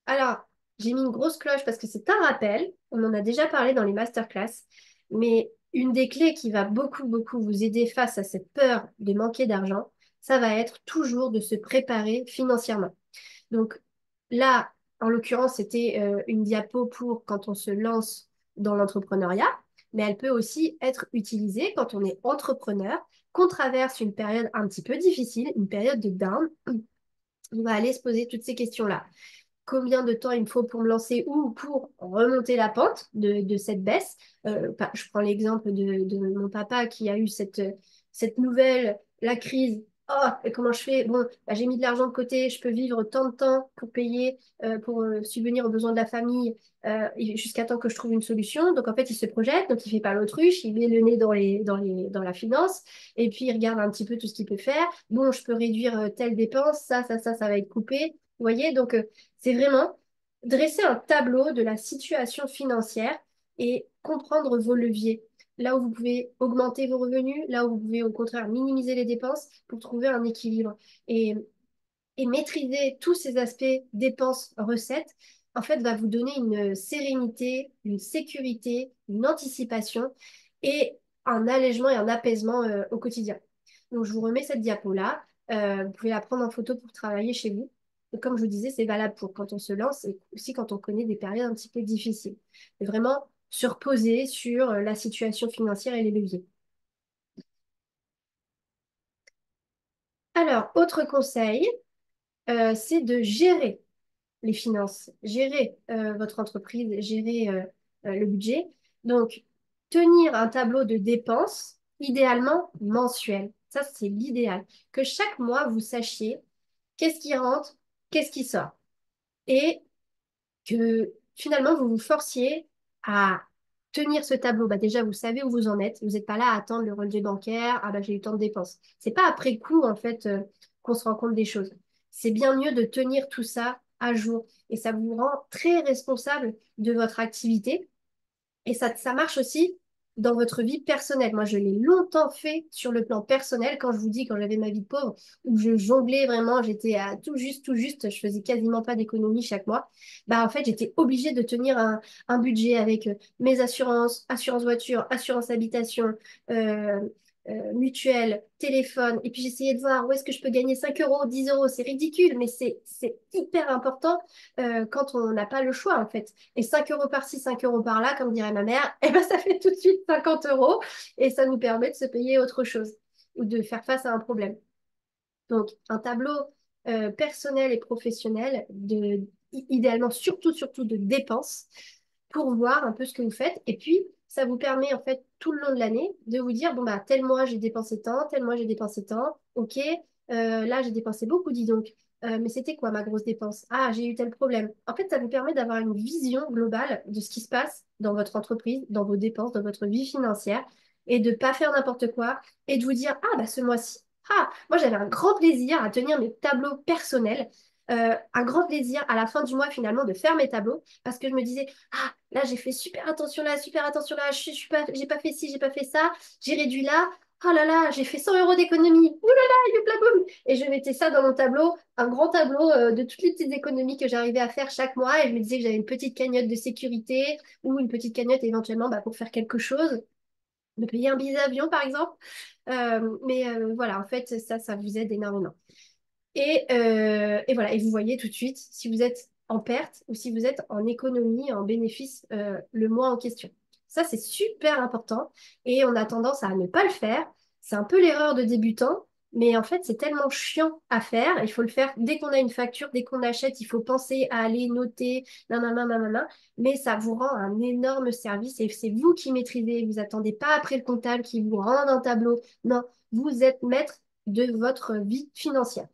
Speaker 1: Alors, j'ai mis une grosse cloche parce que c'est un rappel, on en a déjà parlé dans les masterclass, mais une des clés qui va beaucoup, beaucoup vous aider face à cette peur de manquer d'argent, ça va être toujours de se préparer financièrement. Donc là, en l'occurrence, c'était une diapo pour quand on se lance dans l'entrepreneuriat, mais elle peut aussi être utilisée quand on est entrepreneur, qu'on traverse une période un petit peu difficile, une période de down. On va aller se poser toutes ces questions-là. Combien de temps il me faut pour me lancer ou pour remonter la pente de cette baisse. Je prends l'exemple de mon papa qui a eu cette nouvelle, la crise. Oh, et comment je fais? Bon, bah, j'ai mis de l'argent de côté, je peux vivre tant de temps pour payer, pour subvenir aux besoins de la famille, jusqu'à temps que je trouve une solution. Donc en fait, il se projette, donc il fait pas l'autruche, il met le nez dans la finance, et puis il regarde un petit peu tout ce qu'il peut faire. Bon, je peux réduire telle dépense, ça va être coupé. Vous voyez, donc c'est vraiment dresser un tableau de la situation financière et comprendre vos leviers. Là où vous pouvez augmenter vos revenus, là où vous pouvez au contraire minimiser les dépenses pour trouver un équilibre. Et, et maîtriser tous ces aspects dépenses, recettes, en fait, va vous donner une sérénité, une sécurité, une anticipation et un allègement et un apaisement au quotidien. Donc, je vous remets cette diapo-là. Vous pouvez la prendre en photo pour travailler chez vous. Et comme je vous disais, c'est valable pour quand on se lance et aussi quand on connaît des périodes un petit peu difficiles. Et vraiment se reposer sur la situation financière et les leviers. Alors, autre conseil, c'est de gérer les finances, gérer votre entreprise, gérer le budget. Donc, tenir un tableau de dépenses, idéalement mensuel. Ça, c'est l'idéal. Que chaque mois, vous sachiez qu'est-ce qui rentre, qu'est-ce qui sort. Et que finalement, vous vous forciez à tenir ce tableau. Bah, déjà, vous savez où vous en êtes. Vous n'êtes pas là à attendre le relevé bancaire. Ah bah, j'ai eu tant de dépenses. C'est pas après coup, en fait, qu'on se rend compte des choses. C'est bien mieux de tenir tout ça à jour. Et ça vous rend très responsable de votre activité et ça marche aussi dans votre vie personnelle. Moi, je l'ai longtemps fait sur le plan personnel, quand je vous dis, quand j'avais ma vie de pauvre, où je jonglais vraiment, j'étais à tout juste, je faisais quasiment pas d'économie chaque mois. Bah, en fait, j'étais obligée de tenir un budget avec mes assurances, assurance voiture, assurance habitation, euh, mutuelle, téléphone. Et puis, j'essayais de voir où est-ce que je peux gagner 5 euros, 10 euros. C'est ridicule, mais c'est hyper important quand on n'a pas le choix, en fait. Et 5 euros par-ci, 5 euros par-là, comme dirait ma mère, eh ben, ça fait tout de suite 50 euros et ça nous permet de se payer autre chose ou de faire face à un problème. Donc, un tableau personnel et professionnel, idéalement surtout de dépenses, pour voir un peu ce que vous faites. Et puis, ça vous permet en fait tout le long de l'année de vous dire, bon, bah, tel mois j'ai dépensé tant, tel mois j'ai dépensé tant, ok, là j'ai dépensé beaucoup, dis donc. Mais c'était quoi ma grosse dépense? Ah, j'ai eu tel problème. En fait, ça vous permet d'avoir une vision globale de ce qui se passe dans votre entreprise, dans vos dépenses, dans votre vie financière, et de ne pas faire n'importe quoi, et de vous dire, ah, bah ce mois-ci, ah, moi j'avais un grand plaisir à tenir mes tableaux personnels. un grand plaisir à la fin du mois finalement de faire mes tableaux parce que je me disais, ah, là j'ai fait super attention là, je suis pas, j'ai pas fait ci, j'ai pas fait ça, j'ai réduit là. Oh là là, j'ai fait 100 euros d'économie. Ouh là là, youpla boum. Et je mettais ça dans mon tableau, un grand tableau de toutes les petites économies que j'arrivais à faire chaque mois. Et je me disais que j'avais une petite cagnotte de sécurité ou une petite cagnotte éventuellement bah, pour faire quelque chose, de payer un billet d'avion par exemple. Mais voilà, en fait, ça vous aide énormément. Et voilà, et vous voyez tout de suite si vous êtes en perte ou si vous êtes en économie, en bénéfice le mois en question. Ça, c'est super important et on a tendance à ne pas le faire. C'est un peu l'erreur de débutant, mais en fait, c'est tellement chiant à faire. Il faut le faire dès qu'on a une facture, dès qu'on achète, il faut penser à aller noter, nanana, nanana. Mais ça vous rend un énorme service et c'est vous qui maîtrisez. Vous attendez pas après le comptable qui vous rende un tableau. Non, vous êtes maître de votre vie financière.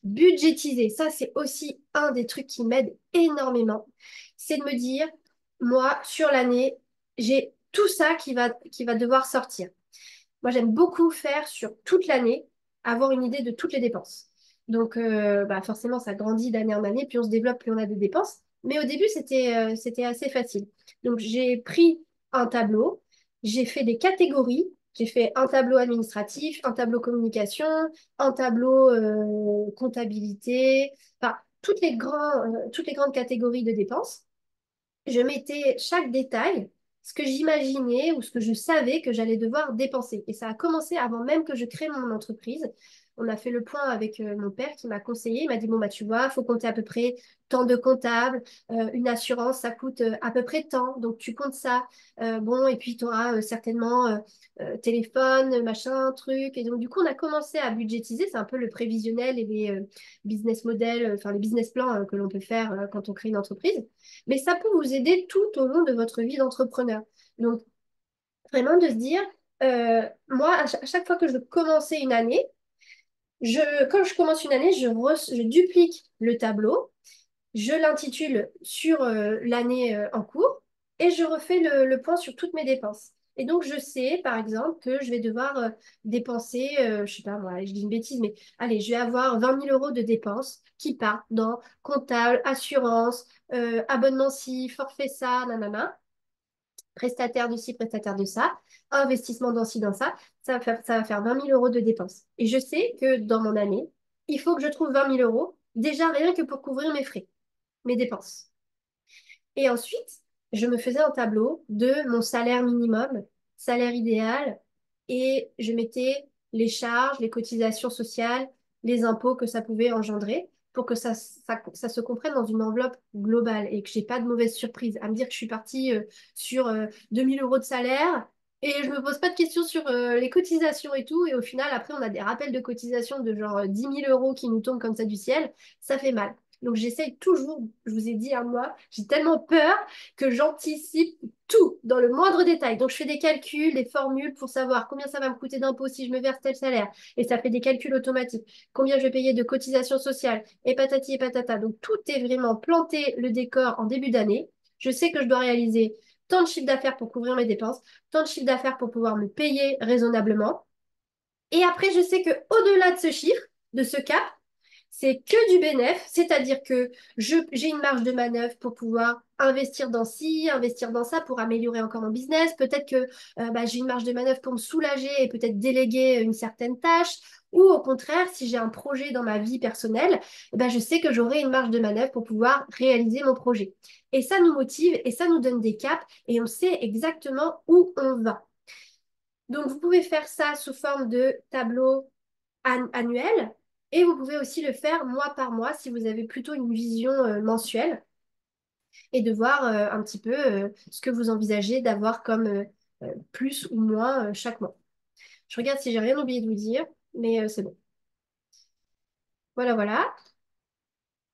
Speaker 1: Budgétiser, ça c'est aussi un des trucs qui m'aide énormément. C'est de me dire, moi, sur l'année, j'ai tout ça qui va devoir sortir. Moi, j'aime beaucoup faire sur toute l'année, avoir une idée de toutes les dépenses. Donc, bah forcément, ça grandit d'année en année, puis on se développe, plus on a des dépenses. Mais au début, c'était assez facile. Donc, j'ai pris un tableau, j'ai fait des catégories. J'ai fait un tableau administratif, un tableau communication, un tableau comptabilité, enfin, toutes les grandes catégories de dépenses. Je mettais chaque détail, ce que j'imaginais ou ce que je savais que j'allais devoir dépenser. Et ça a commencé avant même que je crée mon entreprise. On a fait le point avec mon père qui m'a conseillé. Il m'a dit, bon, bah, tu vois, il faut compter à peu près tant de comptables. Une assurance, ça coûte à peu près tant. Donc, tu comptes ça. Bon, et puis, tu auras certainement téléphone, machin, truc. Et donc, du coup, on a commencé à budgétiser. C'est un peu le prévisionnel et les business models, enfin, les business plans que l'on peut faire quand on crée une entreprise. Mais ça peut vous aider tout au long de votre vie d'entrepreneur. Donc, vraiment de se dire, moi, à chaque fois que je veux commencer une année, quand je commence une année, je duplique le tableau, je l'intitule sur l'année en cours et je refais le point sur toutes mes dépenses. Et donc, je sais, par exemple, que je vais devoir dépenser, je sais pas moi, je dis une bêtise, mais allez, je vais avoir 20 000 € de dépenses qui partent dans comptable, assurance, abonnement ci, forfait ça, nanana, prestataire de ci, prestataire de ça, investissement dans ci, dans ça. Ça va faire 20 000 € de dépenses. Et je sais que dans mon année, il faut que je trouve 20 000 € déjà rien que pour couvrir mes frais, mes dépenses. Et ensuite, je me faisais un tableau de mon salaire minimum, salaire idéal, et je mettais les charges, les cotisations sociales, les impôts que ça pouvait engendrer pour que ça se comprenne dans une enveloppe globale et que j'ai pas de mauvaise surprise à me dire que je suis partie sur 2 000 € de salaire et je me pose pas de questions sur les cotisations et tout. Et au final, après, on a des rappels de cotisations de genre 10 000 € qui nous tombent comme ça du ciel. Ça fait mal. Donc j'essaye toujours, je vous ai dit à moi, j'ai tellement peur que j'anticipe tout dans le moindre détail. Donc je fais des calculs, des formules pour savoir combien ça va me coûter d'impôts si je me verse tel salaire. Et ça fait des calculs automatiques. Combien je vais payer de cotisations sociales et patati et patata. Donc tout est vraiment planté le décor en début d'année. Je sais que je dois réaliser tant de chiffre d'affaires pour couvrir mes dépenses, tant de chiffre d'affaires pour pouvoir me payer raisonnablement. Et après, je sais que au-delà de ce chiffre, de ce cap, c'est que du bénéf, c'est-à-dire que j'ai une marge de manœuvre pour pouvoir investir dans ci, investir dans ça, pour améliorer encore mon business. Peut-être que bah, j'ai une marge de manœuvre pour me soulager et peut-être déléguer une certaine tâche. Ou au contraire, si j'ai un projet dans ma vie personnelle, eh ben, je sais que j'aurai une marge de manœuvre pour pouvoir réaliser mon projet. Et ça nous motive et ça nous donne des caps et on sait exactement où on va. Donc, vous pouvez faire ça sous forme de tableau annuel et vous pouvez aussi le faire mois par mois si vous avez plutôt une vision mensuelle et de voir un petit peu ce que vous envisagez d'avoir comme plus ou moins chaque mois. Je regarde si j'ai rien oublié de vous dire, mais c'est bon. Voilà, voilà.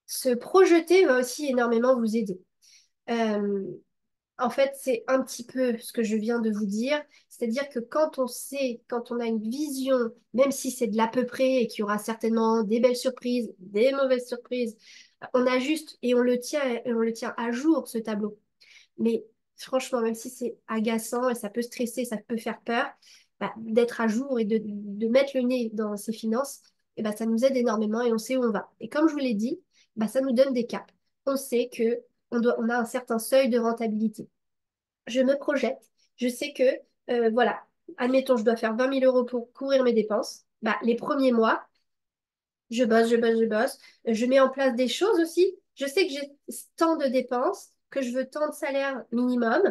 Speaker 1: Se projeter va aussi énormément vous aider. Euh, En fait, c'est un petit peu ce que je viens de vous dire. C'est-à-dire que quand on sait, quand on a une vision, même si c'est de l'à peu près et qu'il y aura certainement des belles surprises, des mauvaises surprises, on ajuste et on le tient à jour, ce tableau. Mais franchement, même si c'est agaçant et ça peut stresser, ça peut faire peur, bah, d'être à jour et de mettre le nez dans ses finances, et ben, ça nous aide énormément et on sait où on va. Et comme je vous l'ai dit, ben, ça nous donne des caps. On sait que on a un certain seuil de rentabilité. Je me projette, je sais que, voilà, admettons, je dois faire 20 000 euros pour couvrir mes dépenses. Bah, les premiers mois, je bosse, je bosse, je bosse. Je mets en place des choses aussi. Je sais que j'ai tant de dépenses, que je veux tant de salaire minimum.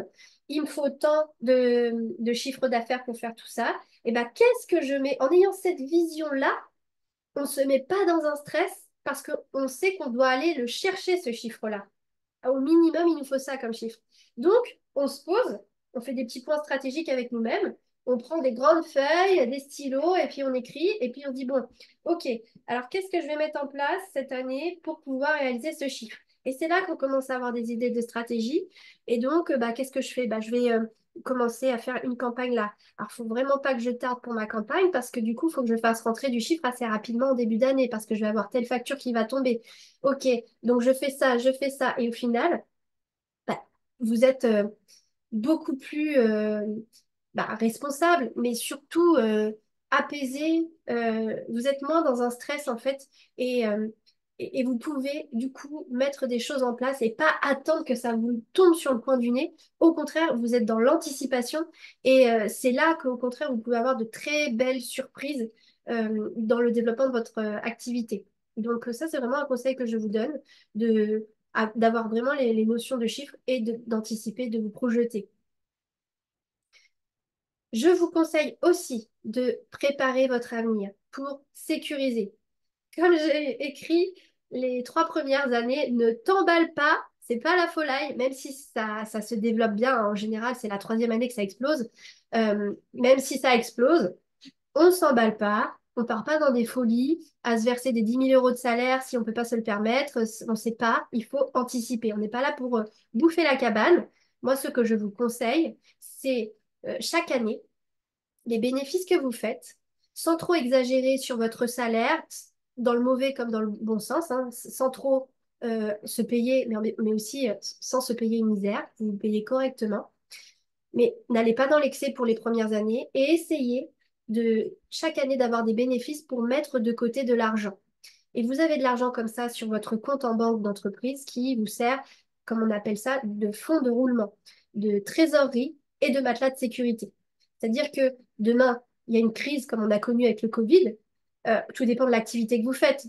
Speaker 1: Il me faut tant de chiffre d'affaires pour faire tout ça. Et ben, qu'est-ce que je mets? En ayant cette vision-là, on ne se met pas dans un stress parce qu'on sait qu'on doit aller le chercher, ce chiffre-là. Au minimum, il nous faut ça comme chiffre. Donc, on se pose, on fait des petits points stratégiques avec nous-mêmes, on prend des grandes feuilles, des stylos, et puis on écrit, et puis on dit, bon, ok, alors qu'est-ce que je vais mettre en place cette année pour pouvoir réaliser ce chiffre? Et c'est là qu'on commence à avoir des idées de stratégie. Et donc, bah, qu'est-ce que je fais? Bah, je vais commencer à faire une campagne là. Alors, il faut vraiment pas que je tarde pour ma campagne, parce que du coup, il faut que je fasse rentrer du chiffre assez rapidement au début d'année, parce que je vais avoir telle facture qui va tomber. Ok, donc je fais ça, et au final, bah, vous êtes beaucoup plus bah, responsable, mais surtout apaisé. Vous êtes moins dans un stress en fait, et, euh, et vous pouvez du coup mettre des choses en place et pas attendre que ça vous tombe sur le coin du nez. Au contraire, vous êtes dans l'anticipation, et c'est là qu'au contraire, vous pouvez avoir de très belles surprises dans le développement de votre activité. Donc ça, c'est vraiment un conseil que je vous donne, d'avoir vraiment les notions de chiffres et d'anticiper, de vous projeter. Je vous conseille aussi de préparer votre avenir pour sécuriser. Comme j'ai écrit, les 3 premières années, ne t'emballe pas, c'est pas la folie, même si ça se développe bien. En général, c'est la troisième année que ça explose. Même si ça explose, on ne s'emballe pas, on part pas dans des folies, à se verser des 10 000 euros de salaire si on peut pas se le permettre. On ne sait pas, il faut anticiper. On n'est pas là pour bouffer la cabane. Moi, ce que je vous conseille, c'est chaque année, les bénéfices que vous faites, sans trop exagérer sur votre salaire, dans le mauvais comme dans le bon sens, hein, sans trop se payer, mais aussi sans se payer une misère, vous vous payez correctement. Mais n'allez pas dans l'excès pour les premières années et essayez de chaque année d'avoir des bénéfices pour mettre de côté de l'argent. Et vous avez de l'argent comme ça sur votre compte en banque d'entreprise qui vous sert, comme on appelle ça, de fonds de roulement, de trésorerie et de matelas de sécurité. C'est-à-dire que demain, il y a une crise comme on a connu avec le Covid, tout dépend de l'activité que vous faites.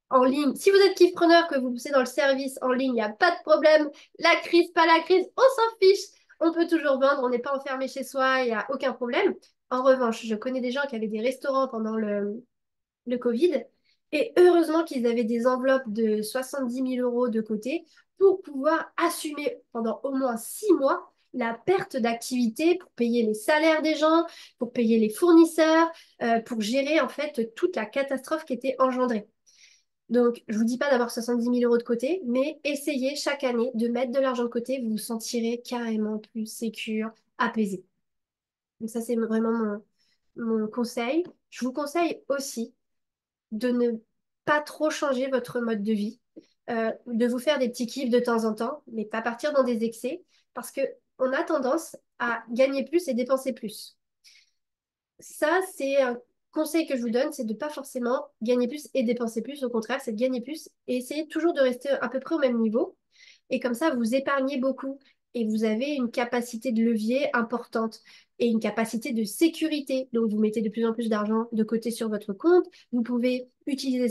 Speaker 1: En ligne, si vous êtes kiffpreneur, que vous poussez dans le service en ligne, il n'y a pas de problème. La crise, pas la crise, on s'en fiche. On peut toujours vendre, on n'est pas enfermé chez soi, il n'y a aucun problème. En revanche, je connais des gens qui avaient des restaurants pendant le Covid. Et heureusement qu'ils avaient des enveloppes de 70 000 euros de côté pour pouvoir assumer pendant au moins 6 mois la perte d'activité pour payer les salaires des gens, pour payer les fournisseurs, pour gérer en fait toute la catastrophe qui était engendrée. Donc, je ne vous dis pas d'avoir 70 000 euros de côté, mais essayez chaque année de mettre de l'argent de côté, vous vous sentirez carrément plus sécure, apaisé. Donc ça, c'est vraiment mon conseil. Je vous conseille aussi de ne pas trop changer votre mode de vie, de vous faire des petits kiffs de temps en temps, mais pas partir dans des excès, parce que on a tendance à gagner plus et dépenser plus. Ça, c'est un conseil que je vous donne, c'est de pas forcément gagner plus et dépenser plus. Au contraire, c'est de gagner plus et essayer toujours de rester à peu près au même niveau. Et comme ça, vous épargnez beaucoup et vous avez une capacité de levier importante et une capacité de sécurité. Donc, vous mettez de plus en plus d'argent de côté sur votre compte. Vous pouvez utiliser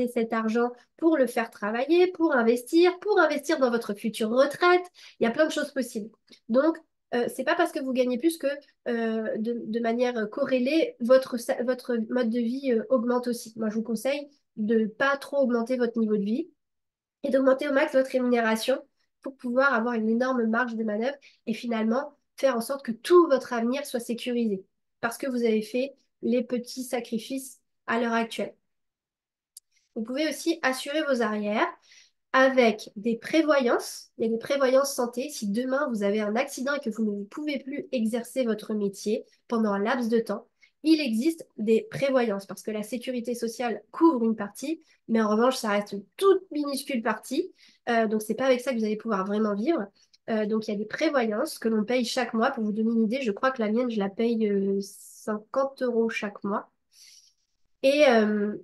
Speaker 1: cet argent pour le faire travailler, pour investir dans votre future retraite. Il y a plein de choses possibles. Donc, c'est pas parce que vous gagnez plus que de manière corrélée, votre mode de vie augmente aussi. Moi, je vous conseille de pas trop augmenter votre niveau de vie et d'augmenter au max votre rémunération pour pouvoir avoir une énorme marge de manœuvre et finalement faire en sorte que tout votre avenir soit sécurisé parce que vous avez fait les petits sacrifices à l'heure actuelle. Vous pouvez aussi assurer vos arrières avec des prévoyances. Il y a des prévoyances santé. Si demain vous avez un accident et que vous ne pouvez plus exercer votre métier pendant un laps de temps, il existe des prévoyances parce que la sécurité sociale couvre une partie, mais en revanche, ça reste une toute minuscule partie. Donc, c'est pas avec ça que vous allez pouvoir vraiment vivre. Donc, il y a des prévoyances que l'on paye chaque mois. Pour vous donner une idée, je crois que la mienne, je la paye 50 € chaque mois. Et, euh,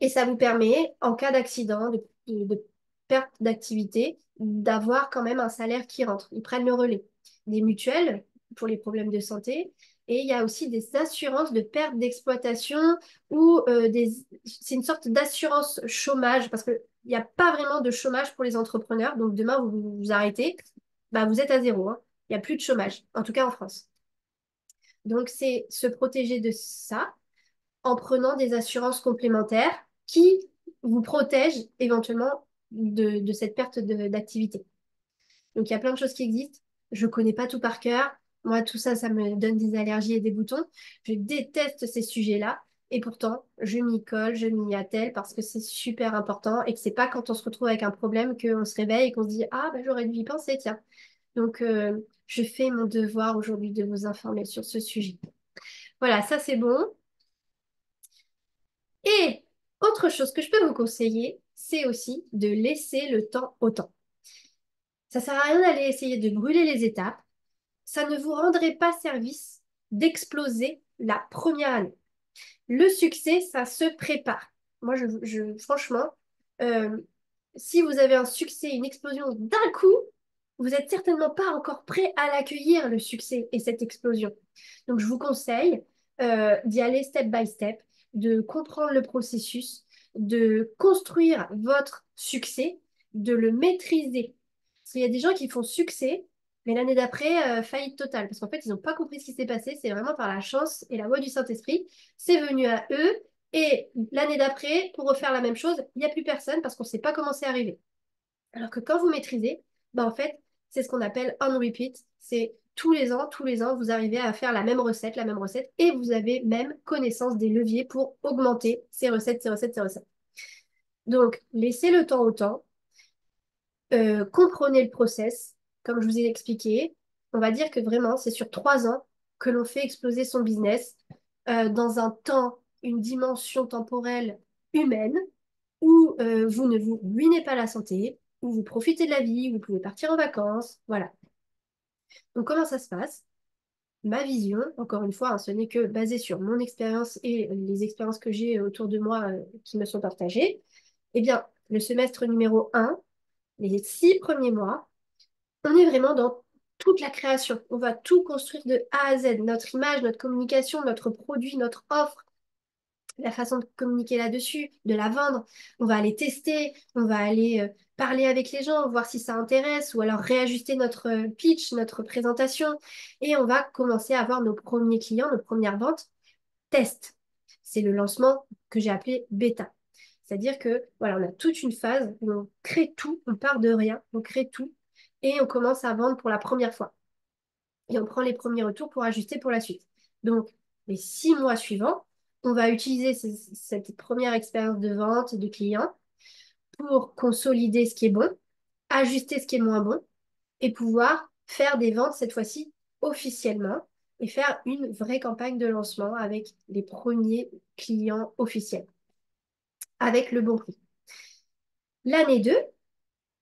Speaker 1: et ça vous permet, en cas d'accident, de perte d'activité, d'avoir quand même un salaire qui rentre. Ils prennent le relais. Des mutuelles pour les problèmes de santé. Et il y a aussi des assurances de perte d'exploitation ou c'est une sorte d'assurance chômage parce qu'il n'y a pas vraiment de chômage pour les entrepreneurs. Donc demain, vous arrêtez, bah, vous êtes à zéro, hein. Il n'y a plus de chômage, en tout cas en France. Donc c'est se protéger de ça en prenant des assurances complémentaires qui vous protègent éventuellement de cette perte d'activité. Donc, il y a plein de choses qui existent. Je ne connais pas tout par cœur. Moi, tout ça, ça me donne des allergies et des boutons. Je déteste ces sujets-là. Et pourtant, je m'y colle, je m'y attelle parce que c'est super important et que c'est pas quand on se retrouve avec un problème qu'on se réveille et qu'on se dit, ah, bah, j'aurais dû y penser, tiens. Donc, je fais mon devoir aujourd'hui de vous informer sur ce sujet. Voilà, ça c'est bon. Et autre chose que je peux vous conseiller, c'est aussi de laisser le temps au temps. Ça sert à rien d'aller essayer de brûler les étapes. Ça ne vous rendrait pas service d'exploser la première année. Le succès, ça se prépare. Moi, franchement, euh, si vous avez un succès, une explosion d'un coup, vous n'êtes certainement pas encore prêt à l'accueillir, le succès et cette explosion. Donc, je vous conseille d'y aller step by step, de comprendre le processus, de construire votre succès, de le maîtriser. Parce qu'il y a des gens qui font succès, mais l'année d'après, faillite totale. Parce qu'en fait, ils n'ont pas compris ce qui s'est passé. C'est vraiment par la chance et la voix du Saint-Esprit. C'est venu à eux. Et l'année d'après, pour refaire la même chose, il n'y a plus personne parce qu'on ne sait pas comment c'est arrivé. Alors que quand vous maîtrisez, bah en fait, c'est ce qu'on appelle on repeat. C'est tous les ans, vous arrivez à faire la même recette, et vous avez même connaissance des leviers pour augmenter ces recettes, ces recettes, ces recettes. Donc, laissez le temps au temps, comprenez le process, comme je vous ai expliqué. On va dire que vraiment, c'est sur 3 ans que l'on fait exploser son business dans un temps, une dimension temporelle humaine où vous ne vous ruinez pas la santé, où vous profitez de la vie, où vous pouvez partir en vacances. Voilà. Donc, comment ça se passe? Ma vision, encore une fois, hein, ce n'est que basé sur mon expérience et les expériences que j'ai autour de moi qui me sont partagées. Eh bien, le semestre numéro 1, les 6 premiers mois, on est vraiment dans toute la création. On va tout construire de A à Z. Notre image, notre communication, notre produit, notre offre, la façon de communiquer là-dessus, de la vendre. On va aller tester, on va aller parler avec les gens, voir si ça intéresse, ou alors réajuster notre pitch, notre présentation. Et on va commencer à avoir nos premiers clients, nos premières ventes. Test. C'est le lancement que j'ai appelé bêta. C'est-à-dire que voilà, on a toute une phase où on crée tout, on part de rien, on crée tout, et on commence à vendre pour la première fois. Et on prend les premiers retours pour ajuster pour la suite. Donc, les 6 mois suivants, on va utiliser cette première expérience de vente de clients pour consolider ce qui est bon, ajuster ce qui est moins bon et pouvoir faire des ventes cette fois-ci officiellement et faire une vraie campagne de lancement avec les premiers clients officiels, avec le bon prix. L'année 2,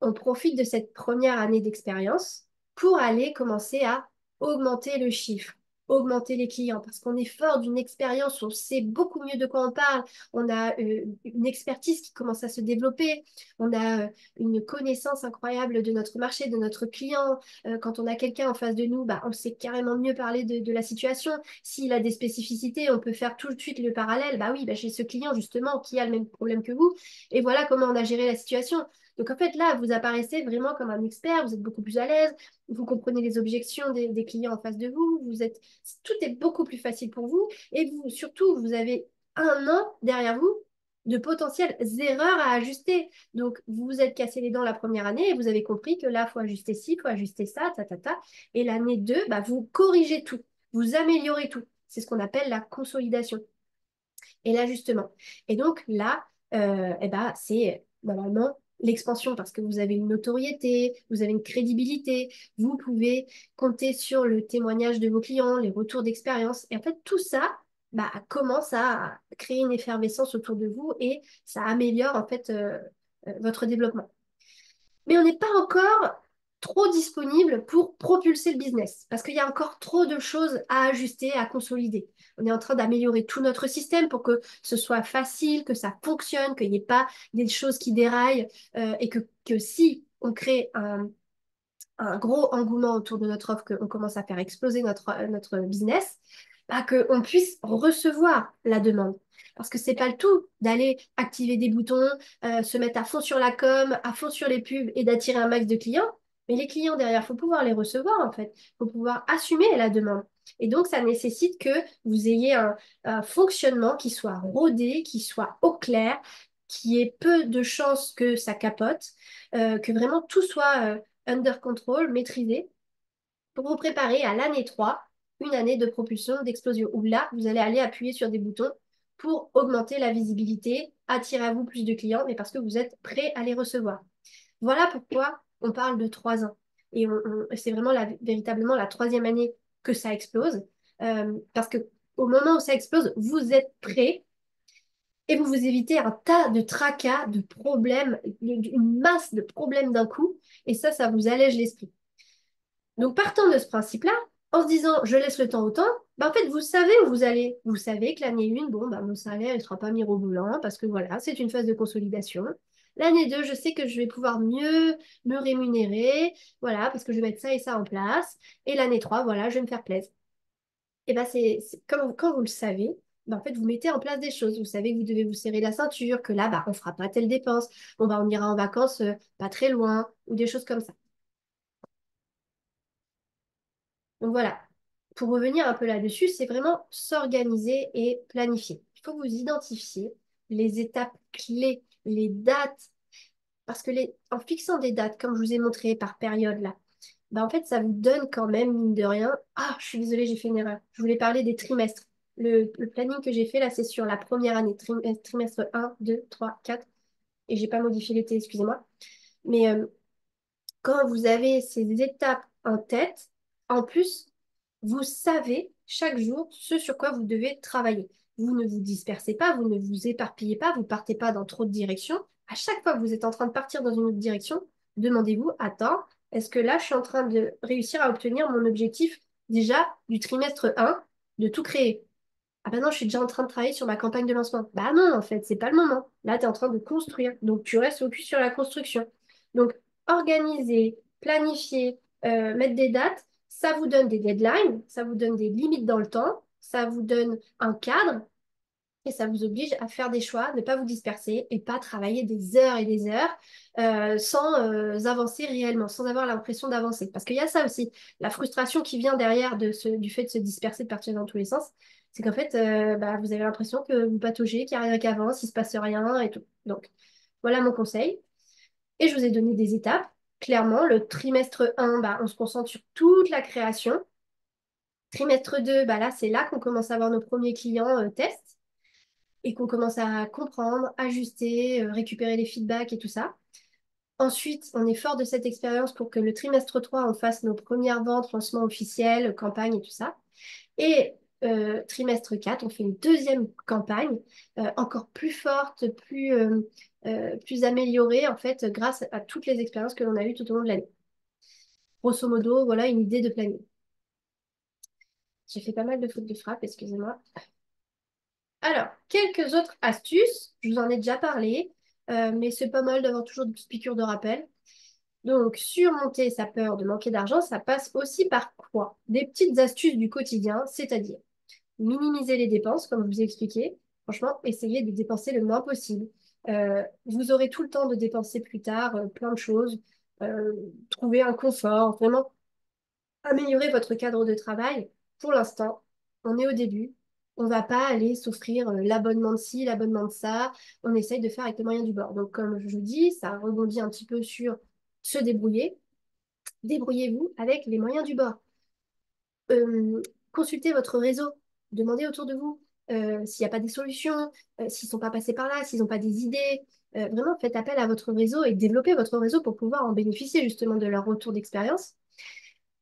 Speaker 1: on profite de cette première année d'expérience pour aller commencer à augmenter le chiffre, augmenter les clients, parce qu'on est fort d'une expérience, on sait beaucoup mieux de quoi on parle, on a une expertise qui commence à se développer, on a une connaissance incroyable de notre marché, de notre client. Quand on a quelqu'un en face de nous, bah, on sait carrément mieux parler de la situation. S'il a des spécificités, on peut faire tout de suite le parallèle. Bah oui, bah, j'ai ce client justement qui a le même problème que vous, et voilà comment on a géré la situation. Donc en fait, là, vous apparaissez vraiment comme un expert, vous êtes beaucoup plus à l'aise, vous comprenez les objections des clients en face de vous, tout est beaucoup plus facile pour vous et vous, surtout, vous avez un an derrière vous de potentielles erreurs à ajuster. Donc, vous vous êtes cassé les dents la première année et vous avez compris que là, il faut ajuster ci, il faut ajuster ça, ta, ta, ta. Et l'année 2, bah, vous corrigez tout, vous améliorez tout. C'est ce qu'on appelle la consolidation et l'ajustement. Et donc là, eh ben, c'est normalement l'expansion parce que vous avez une notoriété, vous avez une crédibilité, vous pouvez compter sur le témoignage de vos clients, les retours d'expérience. Et en fait, tout ça bah, commence à créer une effervescence autour de vous et ça améliore en fait votre développement. Mais on n'est pas encore trop disponible pour propulser le business parce qu'il y a encore trop de choses à ajuster, à consolider. On est en train d'améliorer tout notre système pour que ce soit facile, que ça fonctionne, qu'il n'y ait pas des choses qui déraillent et que si on crée un gros engouement autour de notre offre, qu'on commence à faire exploser notre business, bah, qu'on puisse recevoir la demande. Parce que c'est pas le tout d'aller activer des boutons, se mettre à fond sur la com, à fond sur les pubs et d'attirer un max de clients. Mais les clients derrière, il faut pouvoir les recevoir en fait. Il faut pouvoir assumer la demande. Et donc, ça nécessite que vous ayez un fonctionnement qui soit rodé, qui soit au clair, qui ait peu de chances que ça capote, que vraiment tout soit under control, maîtrisé, pour vous préparer à l'année 3, une année de propulsion, d'explosion, où là, vous allez aller appuyer sur des boutons pour augmenter la visibilité, attirer à vous plus de clients, mais parce que vous êtes prêt à les recevoir. Voilà pourquoi on parle de 3 ans. Et c'est vraiment véritablement la troisième année que ça explose, parce que au moment où ça explose, vous êtes prêt et vous vous évitez un tas de tracas, de problèmes, une masse de problèmes d'un coup, et ça vous allège l'esprit. Donc, partant de ce principe-là, en se disant je laisse le temps au temps, bah, en fait, vous savez où vous allez. Vous savez que l'année 1, bon, bah, mon salaire ne sera pas mirobolant parce que voilà, c'est une phase de consolidation. L'année 2, je sais que je vais pouvoir mieux me rémunérer, voilà, parce que je vais mettre ça et ça en place. Et l'année 3, voilà, je vais me faire plaisir. Et ben c'est comme quand vous le savez, ben, en fait, vous mettez en place des choses. Vous savez que vous devez vous serrer la ceinture, que là, bah, on ne fera pas telle dépense. Bon, bah, on ira en vacances pas très loin, ou des choses comme ça. Donc voilà, pour revenir un peu là-dessus, c'est vraiment s'organiser et planifier. Il faut que vous identifiez les étapes clés, les dates, parce que en fixant des dates, comme je vous ai montré par période là, ben en fait, ça vous donne quand même, mine de rien. Ah, je suis désolée, j'ai fait une erreur. Je voulais parler des trimestres. Le planning que j'ai fait là, c'est sur la première année, trimestre 1, 2, 3, 4. Et j'ai pas modifié l'été, excusez-moi. Mais quand vous avez ces étapes en tête, en plus, vous savez chaque jour ce sur quoi vous devez travailler. Vous ne vous dispersez pas, vous ne vous éparpillez pas, vous partez pas dans trop de directions. À chaque fois que vous êtes en train de partir dans une autre direction, demandez-vous, attends, est-ce que là, je suis en train de réussir à obtenir mon objectif déjà du trimestre 1, de tout créer? Ah bah non, je suis déjà en train de travailler sur ma campagne de lancement. Bah non, en fait, c'est pas le moment. Là, tu es en train de construire. Donc, tu restes focus sur la construction. Donc, organiser, planifier, mettre des dates, ça vous donne des deadlines, ça vous donne des limites dans le temps, ça vous donne un cadre et ça vous oblige à faire des choix, ne pas vous disperser et pas travailler des heures et des heures sans avancer réellement, sans avoir l'impression d'avancer. Parce qu'il y a ça aussi, la frustration qui vient derrière du fait de se disperser, de partir dans tous les sens, c'est qu'en fait, bah, vous avez l'impression que vous pataugez, qu'il n'y a rien qui avance, il ne se passe rien et tout. Donc, voilà mon conseil. Et je vous ai donné des étapes. Clairement, le trimestre 1, bah, on se concentre sur toute la création. Trimestre 2, bah, là, c'est là qu'on commence à avoir nos premiers clients tests et qu'on commence à comprendre, ajuster, récupérer les feedbacks et tout ça. Ensuite, on est fort de cette expérience pour que le trimestre 3, on fasse nos premières ventes, lancements officiels, campagnes et tout ça. Et trimestre 4, on fait une deuxième campagne encore plus forte, plus améliorée, en fait, grâce à toutes les expériences que l'on a eues tout au long de l'année. Grosso modo, voilà une idée de planning. J'ai fait pas mal de fautes de frappe, excusez-moi. Alors, quelques autres astuces, je vous en ai déjà parlé, mais c'est pas mal d'avoir toujours des petites piqûres de rappel. Donc, surmonter sa peur de manquer d'argent, ça passe aussi par quoi? Des petites astuces du quotidien, c'est-à-dire minimiser les dépenses, comme je vous ai expliqué. Franchement, essayez de dépenser le moins possible. Vous aurez tout le temps de dépenser plus tard plein de choses, trouver un confort, vraiment améliorer votre cadre de travail. Pour l'instant, on est au début. On ne va pas aller s'offrir l'abonnement de ci, l'abonnement de ça. On essaye de faire avec les moyens du bord. Donc, comme je vous dis, ça rebondit un petit peu sur se débrouiller. Débrouillez-vous avec les moyens du bord. Euh, Consultez votre réseau. Demandez autour de vous s'il n'y a pas des solutions, s'ils ne sont pas passés par là, s'ils n'ont pas des idées. Vraiment, faites appel à votre réseau et développez votre réseau pour pouvoir en bénéficier justement de leur retour d'expérience.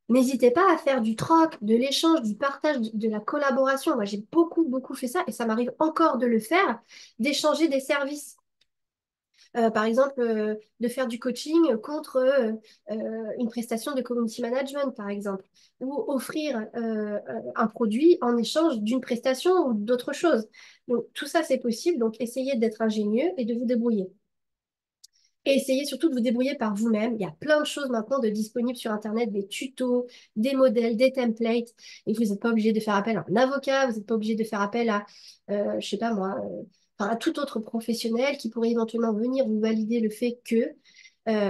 Speaker 1: N'hésitez pas à faire du troc, de l'échange, du partage, de la collaboration. Moi, j'ai beaucoup, beaucoup fait ça et ça m'arrive encore de le faire, d'échanger des services. Par exemple, de faire du coaching contre une prestation de community management, par exemple, ou offrir un produit en échange d'une prestation ou d'autre chose. Donc, tout ça, c'est possible. Donc, essayez d'être ingénieux et de vous débrouiller. Et essayez surtout de vous débrouiller par vous-même. Il y a plein de choses maintenant de disponibles sur Internet, des tutos, des modèles, des templates. Et vous n'êtes pas obligé de faire appel à un avocat, vous n'êtes pas obligé de faire appel à, je sais pas moi, enfin, à tout autre professionnel qui pourrait éventuellement venir vous valider le fait que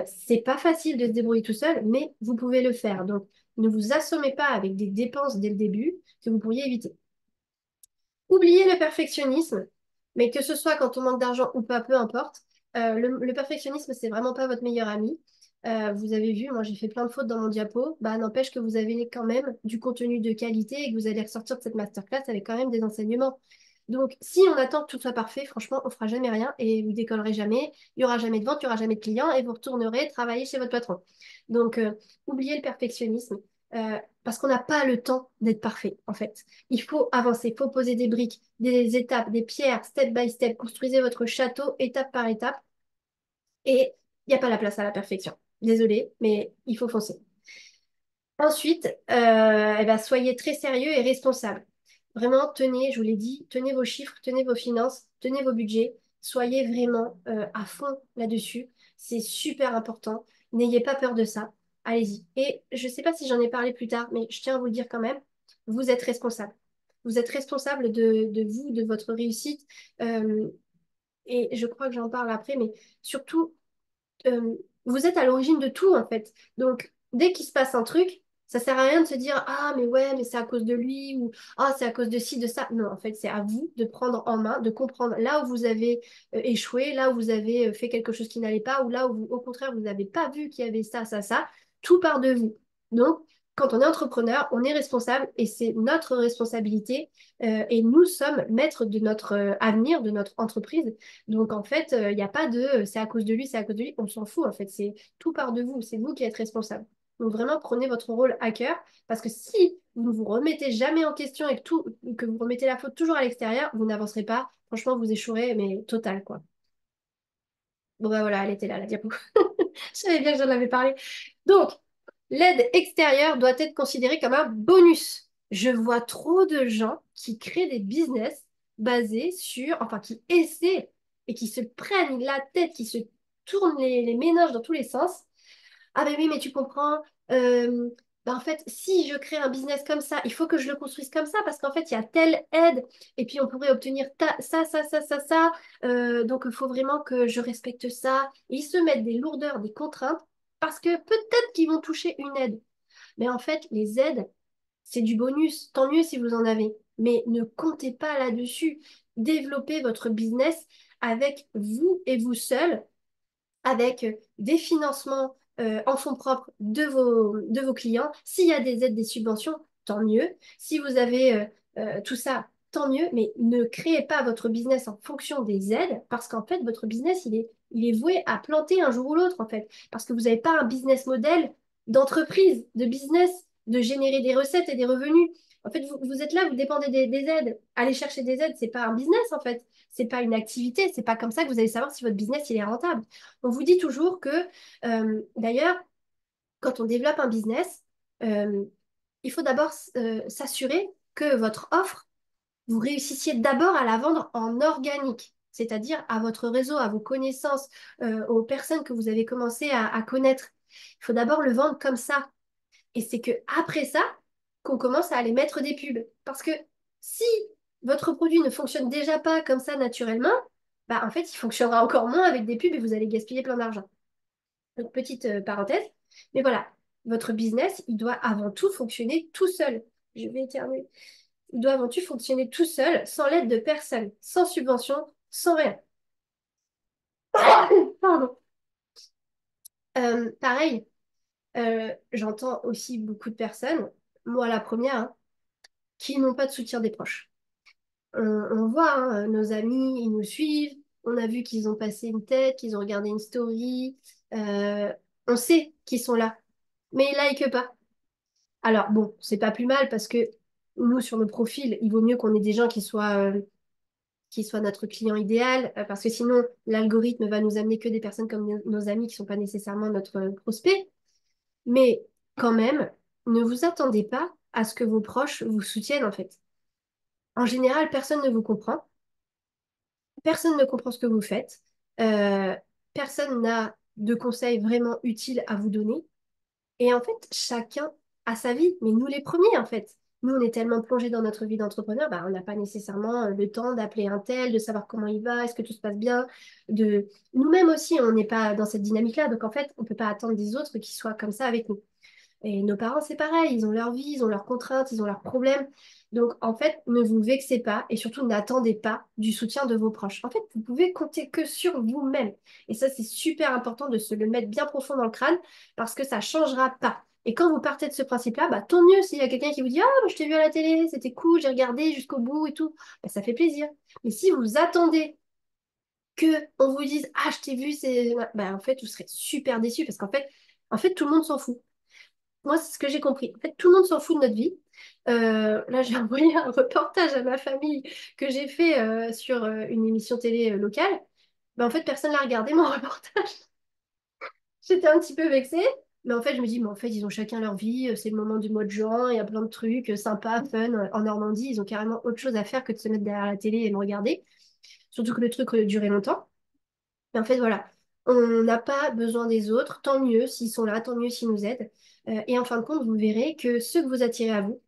Speaker 1: c'est pas facile de se débrouiller tout seul, mais vous pouvez le faire. Donc, ne vous assommez pas avec des dépenses dès le début que vous pourriez éviter. Oubliez le perfectionnisme, mais que ce soit quand on manque d'argent ou pas, peu importe. Le perfectionnisme, c'est vraiment pas votre meilleur ami. Vous avez vu, moi j'ai fait plein de fautes dans mon diapo. Bah, n'empêche que vous avez quand même du contenu de qualité et que vous allez ressortir de cette masterclass avec quand même des enseignements. Donc, si on attend que tout soit parfait, franchement, on fera jamais rien et vous décollerez jamais. Il y aura jamais de vente, il y aura jamais de clients et vous retournerez travailler chez votre patron. Donc, oubliez le perfectionnisme parce qu'on n'a pas le temps d'être parfait, en fait. Il faut avancer, il faut poser des briques, des étapes, des pierres, step by step. Construisez votre château étape par étape et il n'y a pas la place à la perfection. Désolée, mais il faut foncer. Ensuite, eh ben, soyez très sérieux et responsable. Vraiment, tenez, je vous l'ai dit, tenez vos chiffres, tenez vos finances, tenez vos budgets. Soyez vraiment à fond là-dessus. C'est super important. N'ayez pas peur de ça. Allez-y. Et je ne sais pas si j'en ai parlé plus tard, mais je tiens à vous le dire quand même. Vous êtes responsable. Vous êtes responsable de vous, de votre réussite. Euh, et je crois que j'en parle après, mais surtout, euh, vous êtes à l'origine de tout, en fait. Donc, dès qu'il se passe un truc, ça sert à rien de se dire, ah, mais ouais, mais c'est à cause de lui, ou ah, c'est à cause de ci, de ça. Non, en fait, c'est à vous de prendre en main, de comprendre là où vous avez échoué, là où vous avez fait quelque chose qui n'allait pas, ou là où vous, au contraire, vous n'avez pas vu qu'il y avait ça, ça, ça. Tout part de vous. Donc, quand on est entrepreneur, on est responsable et c'est notre responsabilité et nous sommes maîtres de notre avenir, de notre entreprise. Donc, en fait, il n'y a pas de c'est à cause de lui, c'est à cause de lui. On s'en fout, en fait. C'est tout part de vous. C'est vous qui êtes responsable. Donc, vraiment, prenez votre rôle à cœur parce que si vous ne vous remettez jamais en question et que vous remettez la faute toujours à l'extérieur, vous n'avancerez pas. Franchement, vous échouerez, mais total, quoi. Bon, bah voilà, elle était là, la diapo. Je savais bien que j'en avais parlé. Donc, l'aide extérieure doit être considérée comme un bonus. Je vois trop de gens qui créent des business basés sur, enfin, qui essaient et qui se prennent la tête, qui se tournent les méninges dans tous les sens. Ah ben oui, mais tu comprends, ben en fait, si je crée un business comme ça, il faut que je le construise comme ça parce qu'en fait, il y a telle aide et puis on pourrait obtenir ça. Donc, il faut vraiment que je respecte ça. Et ils se mettent des lourdeurs, des contraintes parce que peut-être qu'ils vont toucher une aide. Mais en fait, les aides, c'est du bonus. Tant mieux si vous en avez. Mais ne comptez pas là-dessus. Développez votre business avec vous et vous seul avec des financements en fonds propres de vos clients. S'il y a des aides, des subventions, tant mieux. Si vous avez tout ça, tant mieux. Mais ne créez pas votre business en fonction des aides parce qu'en fait, votre business, il est voué à planter un jour ou l'autre, en fait. Parce que vous n'avez pas un business model d'entreprise, de business, de générer des recettes et des revenus. En fait, vous êtes là, vous dépendez des aides. Aller chercher des aides, c'est pas un business, en fait. C'est pas une activité. C'est pas comme ça que vous allez savoir si votre business, il est rentable. On vous dit toujours que, d'ailleurs, quand on développe un business, euh, il faut d'abord s'assurer que votre offre, vous réussissiez d'abord à la vendre en organique, c'est-à-dire à votre réseau, à vos connaissances, aux personnes que vous avez commencé à connaître. Il faut d'abord le vendre comme ça. Et c'est que après ça qu'on commence à aller mettre des pubs. Parce que si votre produit ne fonctionne déjà pas comme ça naturellement, bah en fait, il fonctionnera encore moins avec des pubs et vous allez gaspiller plein d'argent. Donc, petite parenthèse. Mais voilà, votre business, il doit avant tout fonctionner tout seul. Je vais éternuer. Il doit avant tout fonctionner tout seul, sans l'aide de personne, sans subvention, sans rien. Pardon. Pareil, j'entends aussi beaucoup de personnes, moi la première, hein, qui n'ont pas de soutien des proches. On voit, hein, nos amis, ils nous suivent, on a vu qu'ils ont passé une tête, qu'ils ont regardé une story, euh, on sait qu'ils sont là, mais ils likent pas. Alors bon, c'est pas plus mal parce que nous, sur nos profils, il vaut mieux qu'on ait des gens qui soient qui soit notre client idéal, parce que sinon, l'algorithme va nous amener que des personnes comme nos amis qui ne sont pas nécessairement notre prospect. Mais quand même, ne vous attendez pas à ce que vos proches vous soutiennent, en fait. En général, personne ne vous comprend. Personne ne comprend ce que vous faites. Euh, Personne n'a de conseils vraiment utiles à vous donner. Et en fait, chacun a sa vie, mais nous les premiers, en fait. Nous, on est tellement plongés dans notre vie d'entrepreneur, bah, on n'a pas nécessairement le temps d'appeler un tel, de savoir comment il va, est-ce que tout se passe bien. Nous-mêmes aussi, on n'est pas dans cette dynamique-là. Donc, en fait, on ne peut pas attendre des autres qui soient comme ça avec nous. Et nos parents, c'est pareil, ils ont leur vie, ils ont leurs contraintes, ils ont leurs problèmes. Donc, en fait, ne vous vexez pas et surtout n'attendez pas du soutien de vos proches. En fait, vous pouvez compter que sur vous-même. Et ça, c'est super important de se le mettre bien profond dans le crâne parce que ça ne changera pas. Et quand vous partez de ce principe-là, bah, tant mieux s'il y a quelqu'un qui vous dit: «Ah, moi, je t'ai vu à la télé, c'était cool, j'ai regardé jusqu'au bout et tout.» Bah, ça fait plaisir. Mais si vous attendez que on vous dise: «Ah, je t'ai vu, c'est...» bah, en fait, vous serez super déçu parce qu'en fait, tout le monde s'en fout. Moi, c'est ce que j'ai compris. En fait, tout le monde s'en fout de notre vie. Là, j'ai envoyé un reportage à ma famille que j'ai fait sur une émission télé locale. Ben, en fait, personne l'a regardé, mon reportage. J'étais un petit peu vexée. Mais en fait, je me dis, mais en fait, ils ont chacun leur vie. C'est le moment du mois de juin. Il y a plein de trucs sympas, fun. En Normandie, ils ont carrément autre chose à faire que de se mettre derrière la télé et me regarder. Surtout que le truc durait longtemps. Mais en fait, voilà, on n'a pas besoin des autres. Tant mieux s'ils sont là, tant mieux s'ils nous aident. Et en fin de compte, vous verrez que ceux que vous attirez à vous,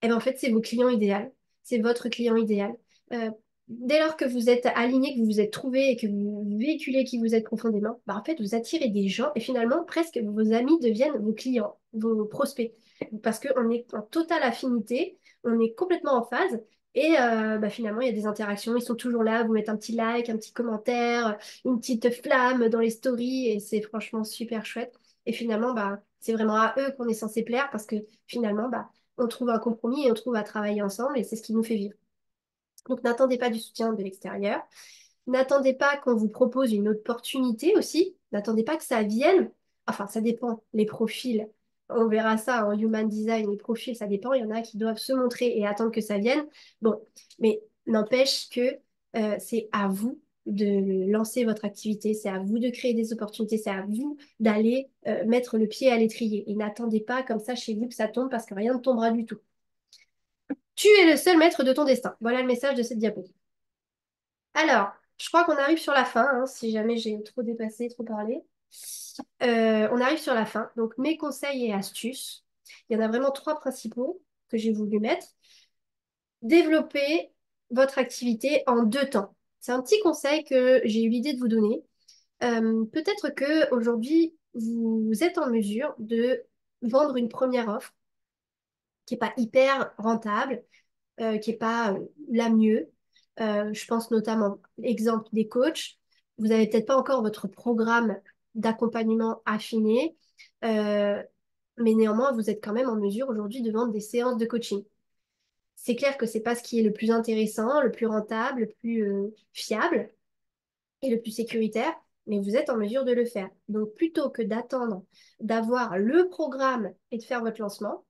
Speaker 1: eh ben, en fait, c'est vos clients idéaux. C'est votre client idéal. Euh, Dès lors que vous êtes aligné, que vous vous êtes trouvé et que vous véhiculez qui vous êtes profondément, bah, en fait, vous attirez des gens et finalement, presque vos amis deviennent vos clients, vos prospects. Parce qu'on est en totale affinité, on est complètement en phase. Et bah, finalement, il y a des interactions, ils sont toujours là, vous mettez un petit like, un petit commentaire, une petite flamme dans les stories, et c'est franchement super chouette. Et finalement, bah, c'est vraiment à eux qu'on est censé plaire parce que finalement, bah, on trouve un compromis et on trouve à travailler ensemble et c'est ce qui nous fait vivre. Donc n'attendez pas du soutien de l'extérieur. N'attendez pas qu'on vous propose une opportunité aussi. N'attendez pas que ça vienne. Enfin, ça dépend. Les profils, on verra ça en human design. Les profils, ça dépend. Il y en a qui doivent se montrer et attendre que ça vienne. Bon, mais n'empêche que c'est à vous de lancer votre activité, c'est à vous de créer des opportunités, c'est à vous d'aller mettre le pied à l'étrier. Et n'attendez pas comme ça chez vous que ça tombe parce que rien ne tombera du tout. Tu es le seul maître de ton destin. Voilà le message de cette diapo. Alors, je crois qu'on arrive sur la fin, hein, si jamais j'ai trop dépassé, trop parlé. On arrive sur la fin. Donc, mes conseils et astuces. Il y en a vraiment trois principaux que j'ai voulu mettre. Développer votre activité en 2 temps. C'est un petit conseil que j'ai eu l'idée de vous donner. Peut-être que aujourd'hui, vous êtes en mesure de vendre une première offre qui n'est pas hyper rentable, qui n'est pas la mieux. Je pense notamment, exemple des coachs, vous n'avez peut-être pas encore votre programme d'accompagnement affiné, euh, mais néanmoins, vous êtes quand même en mesure aujourd'hui de vendre des séances de coaching. C'est clair que c'est pas ce qui est le plus intéressant, le plus rentable, le plus fiable et le plus sécuritaire, mais vous êtes en mesure de le faire. Donc, plutôt que d'attendre d'avoir le programme et de faire votre lancement,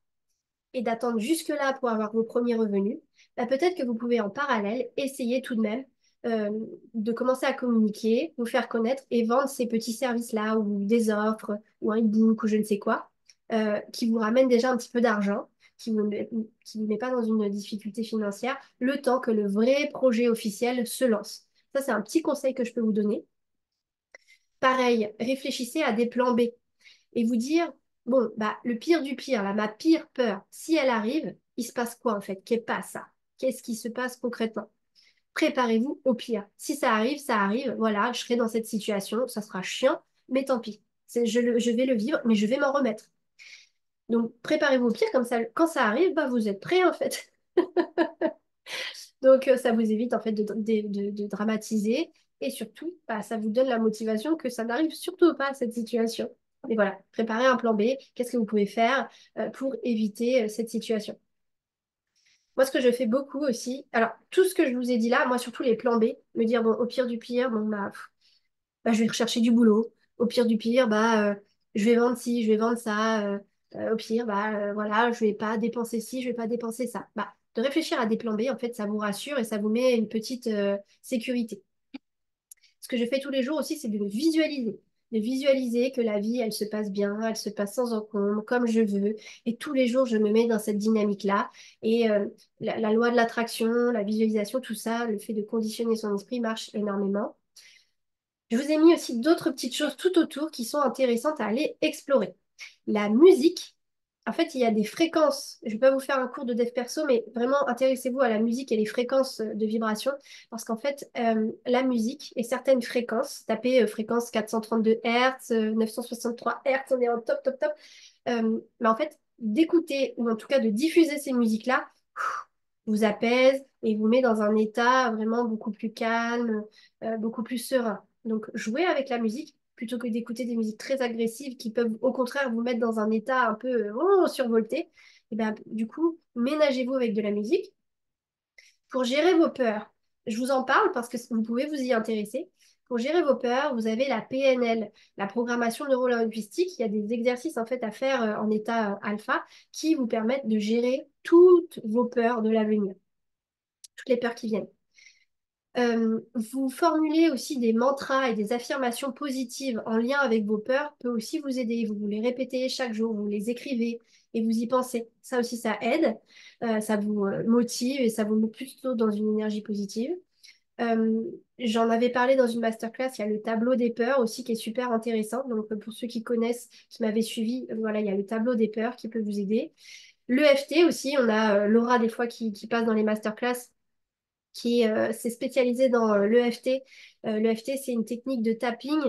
Speaker 1: et d'attendre jusque-là pour avoir vos premiers revenus, bah, peut-être que vous pouvez en parallèle essayer tout de même euh, de commencer à communiquer, vous faire connaître et vendre ces petits services-là ou des offres ou un e-book ou je ne sais quoi qui vous ramènent déjà un petit peu d'argent, qui vous met pas dans une difficulté financière, le temps que le vrai projet officiel se lance. Ça, c'est un petit conseil que je peux vous donner. Pareil, réfléchissez à des plans B et vous dire, bon, bah, le pire du pire, là, ma pire peur, si elle arrive, il se passe quoi en fait? Qu'est-ce pas ça? Qu'est-ce qui se passe concrètement? Préparez-vous au pire. Si ça arrive, ça arrive. Voilà, je serai dans cette situation, ça sera chiant, mais tant pis. Je vais le vivre, mais je vais m'en remettre. Donc, préparez-vous au pire, comme ça, quand ça arrive, bah, vous êtes prêts en fait. Donc, ça vous évite en fait de dramatiser et surtout, bah, ça vous donne la motivation que ça n'arrive surtout pas à cette situation. Et voilà, préparez un plan B. Qu'est-ce que vous pouvez faire pour éviter cette situation? Moi, ce que je fais beaucoup aussi, alors tout ce que je vous ai dit là, moi surtout les plans B, me dire, bon, au pire du pire, bon, bah, je vais rechercher du boulot. Au pire du pire, bah, je vais vendre ci, je vais vendre ça. Au pire, bah, voilà, je vais pas dépenser ci, je vais pas dépenser ça. Bah, de réfléchir à des plans B, en fait, ça vous rassure et ça vous met une petite sécurité. Ce que je fais tous les jours aussi, c'est de visualiser. De visualiser que la vie, elle se passe bien, elle se passe sans encombre, comme je veux. Et tous les jours, je me mets dans cette dynamique-là. Et la loi de l'attraction, la visualisation, tout ça, le fait de conditionner son esprit marche énormément. Je vous ai mis aussi d'autres petites choses tout autour qui sont intéressantes à aller explorer. La musique, en fait, il y a des fréquences. Je ne vais pas vous faire un cours de dev perso, mais vraiment intéressez-vous à la musique et les fréquences de vibration. Parce qu'en fait, la musique et certaines fréquences, tapez fréquence 432 Hz, 963 Hz, on est en top, top, top. Mais en fait, d'écouter, ou en tout cas de diffuser ces musiques-là, vous apaise et vous met dans un état vraiment beaucoup plus calme, beaucoup plus serein. Donc, jouez avec la musique plutôt que d'écouter des musiques très agressives qui peuvent au contraire vous mettre dans un état un peu survolté. Et ben, du coup, ménagez-vous avec de la musique pour gérer vos peurs. Je vous en parle parce que vous pouvez vous y intéresser. Pour gérer vos peurs, vous avez la PNL, la programmation neuro-linguistique. Il y a des exercices en fait à faire en état alpha qui vous permettent de gérer toutes vos peurs de l'avenir, toutes les peurs qui viennent. Vous formulez aussi des mantras et des affirmations positives en lien avec vos peurs peut aussi vous aider. Vous les répétez chaque jour, vous les écrivez et vous y pensez. Ça aussi, ça aide. Ça vous motive et ça vous met plutôt dans une énergie positive. J'en avais parlé dans une masterclass, il y a le tableau des peurs aussi qui est super intéressant. Donc pour ceux qui connaissent, qui m'avaient suivi, voilà, il y a le tableau des peurs qui peut vous aider. L'EFT aussi, on a Laura des fois qui passe dans les masterclass qui s'est spécialisée dans l'EFT. L'EFT, c'est une technique de tapping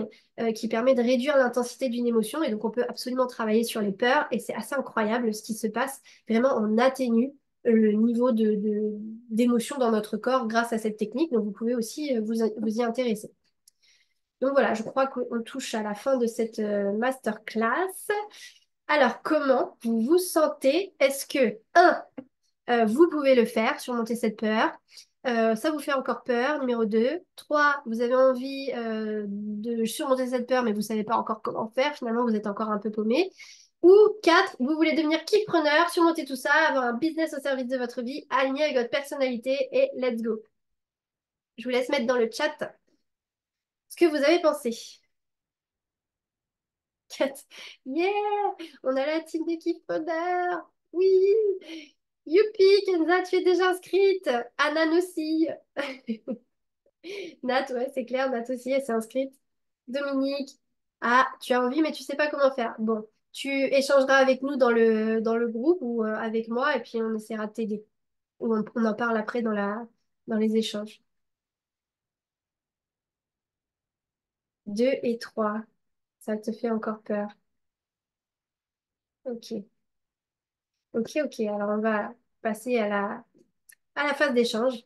Speaker 1: qui permet de réduire l'intensité d'une émotion et donc on peut absolument travailler sur les peurs et c'est assez incroyable ce qui se passe. Vraiment, on atténue le niveau d'émotion dans notre corps grâce à cette technique. Donc vous pouvez aussi vous y intéresser. Donc voilà, je crois qu'on touche à la fin de cette masterclass. Alors, comment vous vous sentez? Est-ce que, vous pouvez le faire, surmonter cette peur. Ça vous fait encore peur, numéro 2. 3, vous avez envie de surmonter cette peur, mais vous ne savez pas encore comment faire. Finalement, vous êtes encore un peu paumé. Ou 4, vous voulez devenir kickpreneur, surmonter tout ça, avoir un business au service de votre vie, aligné avec votre personnalité et let's go. Je vous laisse mettre dans le chat ce que vous avez pensé. 4. Yeah! On a la team de kickpreneur. Oui! Youpi, Kenza, tu es déjà inscrite. Anan aussi. Nat, ouais, c'est clair. Nat aussi, elle s'est inscrite. Dominique. Ah, tu as envie, mais tu sais pas comment faire. Bon, tu échangeras avec nous dans le groupe ou avec moi et puis on essaiera de t'aider. Ou on en parle après dans les échanges. 2 et 3. Ça te fait encore peur. Ok. Ok, ok. Alors on va passer à la phase d'échange.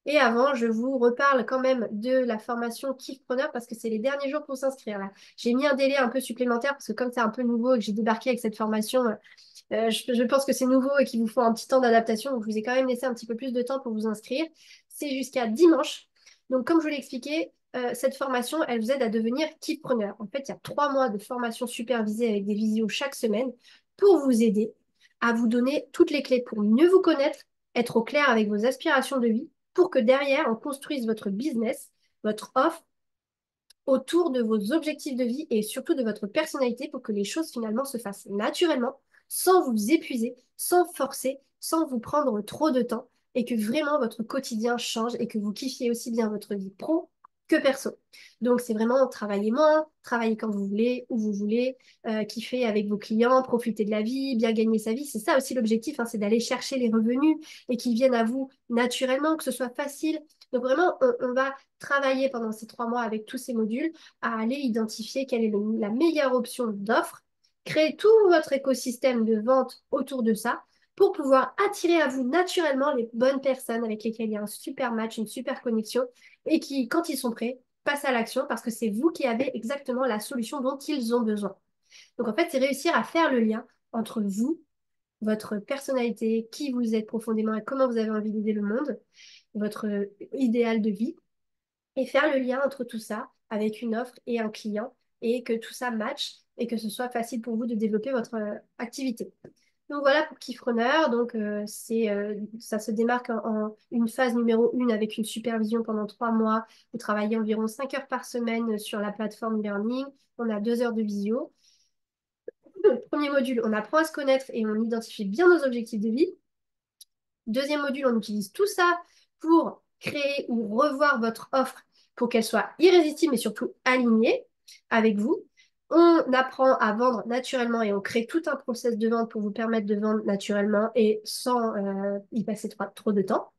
Speaker 1: Et avant, je vous reparle quand même de la formation Kickpreneur parce que c'est les derniers jours pour s'inscrire là. J'ai mis un délai un peu supplémentaire parce que comme c'est un peu nouveau et que j'ai débarqué avec cette formation, je pense que c'est nouveau et qu'il vous faut un petit temps d'adaptation. Donc, je vous ai quand même laissé un petit peu plus de temps pour vous inscrire. C'est jusqu'à dimanche. Donc, comme je vous l'ai expliqué, cette formation, elle vous aide à devenir Kickpreneur. En fait, il y a 3 mois de formation supervisée avec des visios chaque semaine pour vous aider à vous donner toutes les clés pour mieux vous connaître, être au clair avec vos aspirations de vie pour que derrière, on construise votre business, votre offre autour de vos objectifs de vie et surtout de votre personnalité pour que les choses finalement se fassent naturellement, sans vous épuiser, sans forcer, sans vous prendre trop de temps et que vraiment votre quotidien change et que vous kiffiez aussi bien votre vie pro que perso. Donc c'est vraiment travailler moins, travailler quand vous voulez, où vous voulez, kiffer avec vos clients, profiter de la vie, bien gagner sa vie. C'est ça aussi l'objectif, hein, c'est d'aller chercher les revenus et qu'ils viennent à vous naturellement, que ce soit facile. Donc vraiment, on va travailler pendant ces 3 mois avec tous ces modules à aller identifier quelle est la meilleure option d'offre, créer tout votre écosystème de vente autour de ça pour pouvoir attirer à vous naturellement les bonnes personnes avec lesquelles il y a un super match, une super connexion et qui, quand ils sont prêts, passent à l'action parce que c'est vous qui avez exactement la solution dont ils ont besoin. Donc en fait, c'est réussir à faire le lien entre vous, votre personnalité, qui vous êtes profondément et comment vous avez envie d'aider le monde, votre idéal de vie et faire le lien entre tout ça avec une offre et un client et que tout ça matche et que ce soit facile pour vous de développer votre activité. Donc voilà pour Keyfrunner. Donc ça se démarque en une phase numéro 1 avec une supervision pendant 3 mois. Vous travaillez environ 5 heures par semaine sur la plateforme Learning. On a 2 heures de visio. Le premier module, on apprend à se connaître et on identifie bien nos objectifs de vie. Deuxième module, on utilise tout ça pour créer ou revoir votre offre pour qu'elle soit irrésistible mais surtout alignée avec vous. On apprend à vendre naturellement et on crée tout un process de vente pour vous permettre de vendre naturellement et sans y passer trop de temps.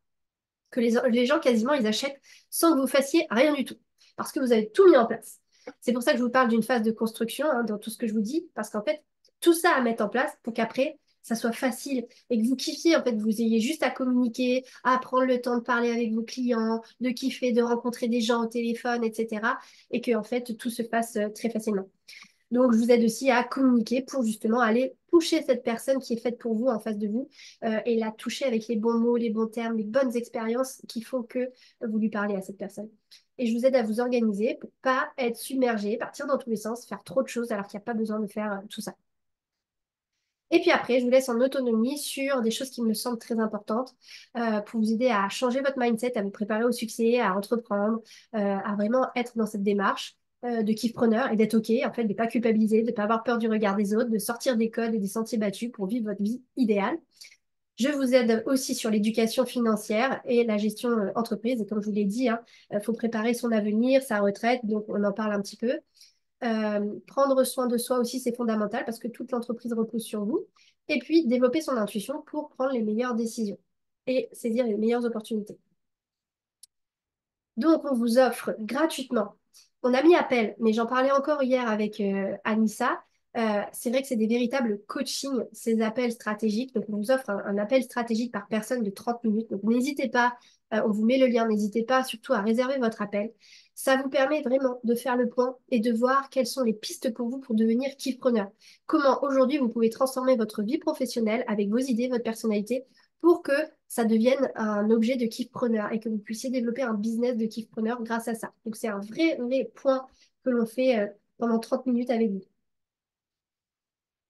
Speaker 1: Que les gens quasiment, ils achètent sans que vous fassiez rien du tout parce que vous avez tout mis en place. C'est pour ça que je vous parle d'une phase de construction hein, dans tout ce que je vous dis parce qu'en fait, tout ça à mettre en place pour qu'après, ça soit facile et que vous kiffiez, en fait, vous ayez juste à communiquer, à prendre le temps de parler avec vos clients, de kiffer, de rencontrer des gens au téléphone, etc. Et que, en fait, tout se fasse très facilement. Donc, je vous aide aussi à communiquer pour justement aller toucher cette personne qui est faite pour vous en face de vous et la toucher avec les bons mots, les bons termes, les bonnes expériences qu'il faut que vous lui parlez à cette personne. Et je vous aide à vous organiser pour pas être submergé, partir dans tous les sens, faire trop de choses alors qu'il n'y a pas besoin de faire tout ça. Et puis après, je vous laisse en autonomie sur des choses qui me semblent très importantes pour vous aider à changer votre mindset, à vous préparer au succès, à entreprendre, à vraiment être dans cette démarche de kiff-preneur et d'être OK, en fait, de ne pas culpabiliser, de ne pas avoir peur du regard des autres, de sortir des codes et des sentiers battus pour vivre votre vie idéale. Je vous aide aussi sur l'éducation financière et la gestion entreprise. Et comme je vous l'ai dit, il faut préparer son avenir, sa retraite, donc on en parle un petit peu. Prendre soin de soi aussi, c'est fondamental parce que toute l'entreprise repose sur vous. Et puis, développer son intuition pour prendre les meilleures décisions et saisir les meilleures opportunités. Donc, on vous offre gratuitement. On a mis appel, mais j'en parlais encore hier avec Anissa. C'est vrai que c'est des véritables coachings, ces appels stratégiques. Donc, on vous offre un appel stratégique par personne de 30 minutes. Donc, n'hésitez pas, on vous met le lien, n'hésitez pas surtout à réserver votre appel. Ça vous permet vraiment de faire le point et de voir quelles sont les pistes pour vous pour devenir kiff-preneur. Comment aujourd'hui vous pouvez transformer votre vie professionnelle avec vos idées, votre personnalité pour que ça devienne un objet de kiff-preneur et que vous puissiez développer un business de kiff-preneur grâce à ça. Donc, c'est un vrai point que l'on fait pendant 30 minutes avec vous.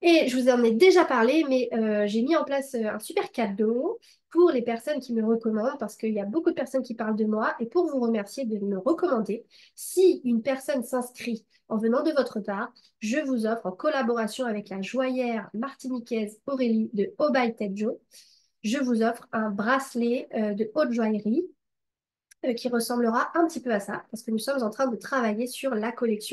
Speaker 1: Et je vous en ai déjà parlé, mais j'ai mis en place un super cadeau pour les personnes qui me recommandent, parce qu'il y a beaucoup de personnes qui parlent de moi, et pour vous remercier de me recommander, si une personne s'inscrit en venant de votre part, je vous offre en collaboration avec la joaillère martiniquaise Aurélie de Au by Joe, je vous offre un bracelet de haute joaillerie qui ressemblera un petit peu à ça, parce que nous sommes en train de travailler sur la collection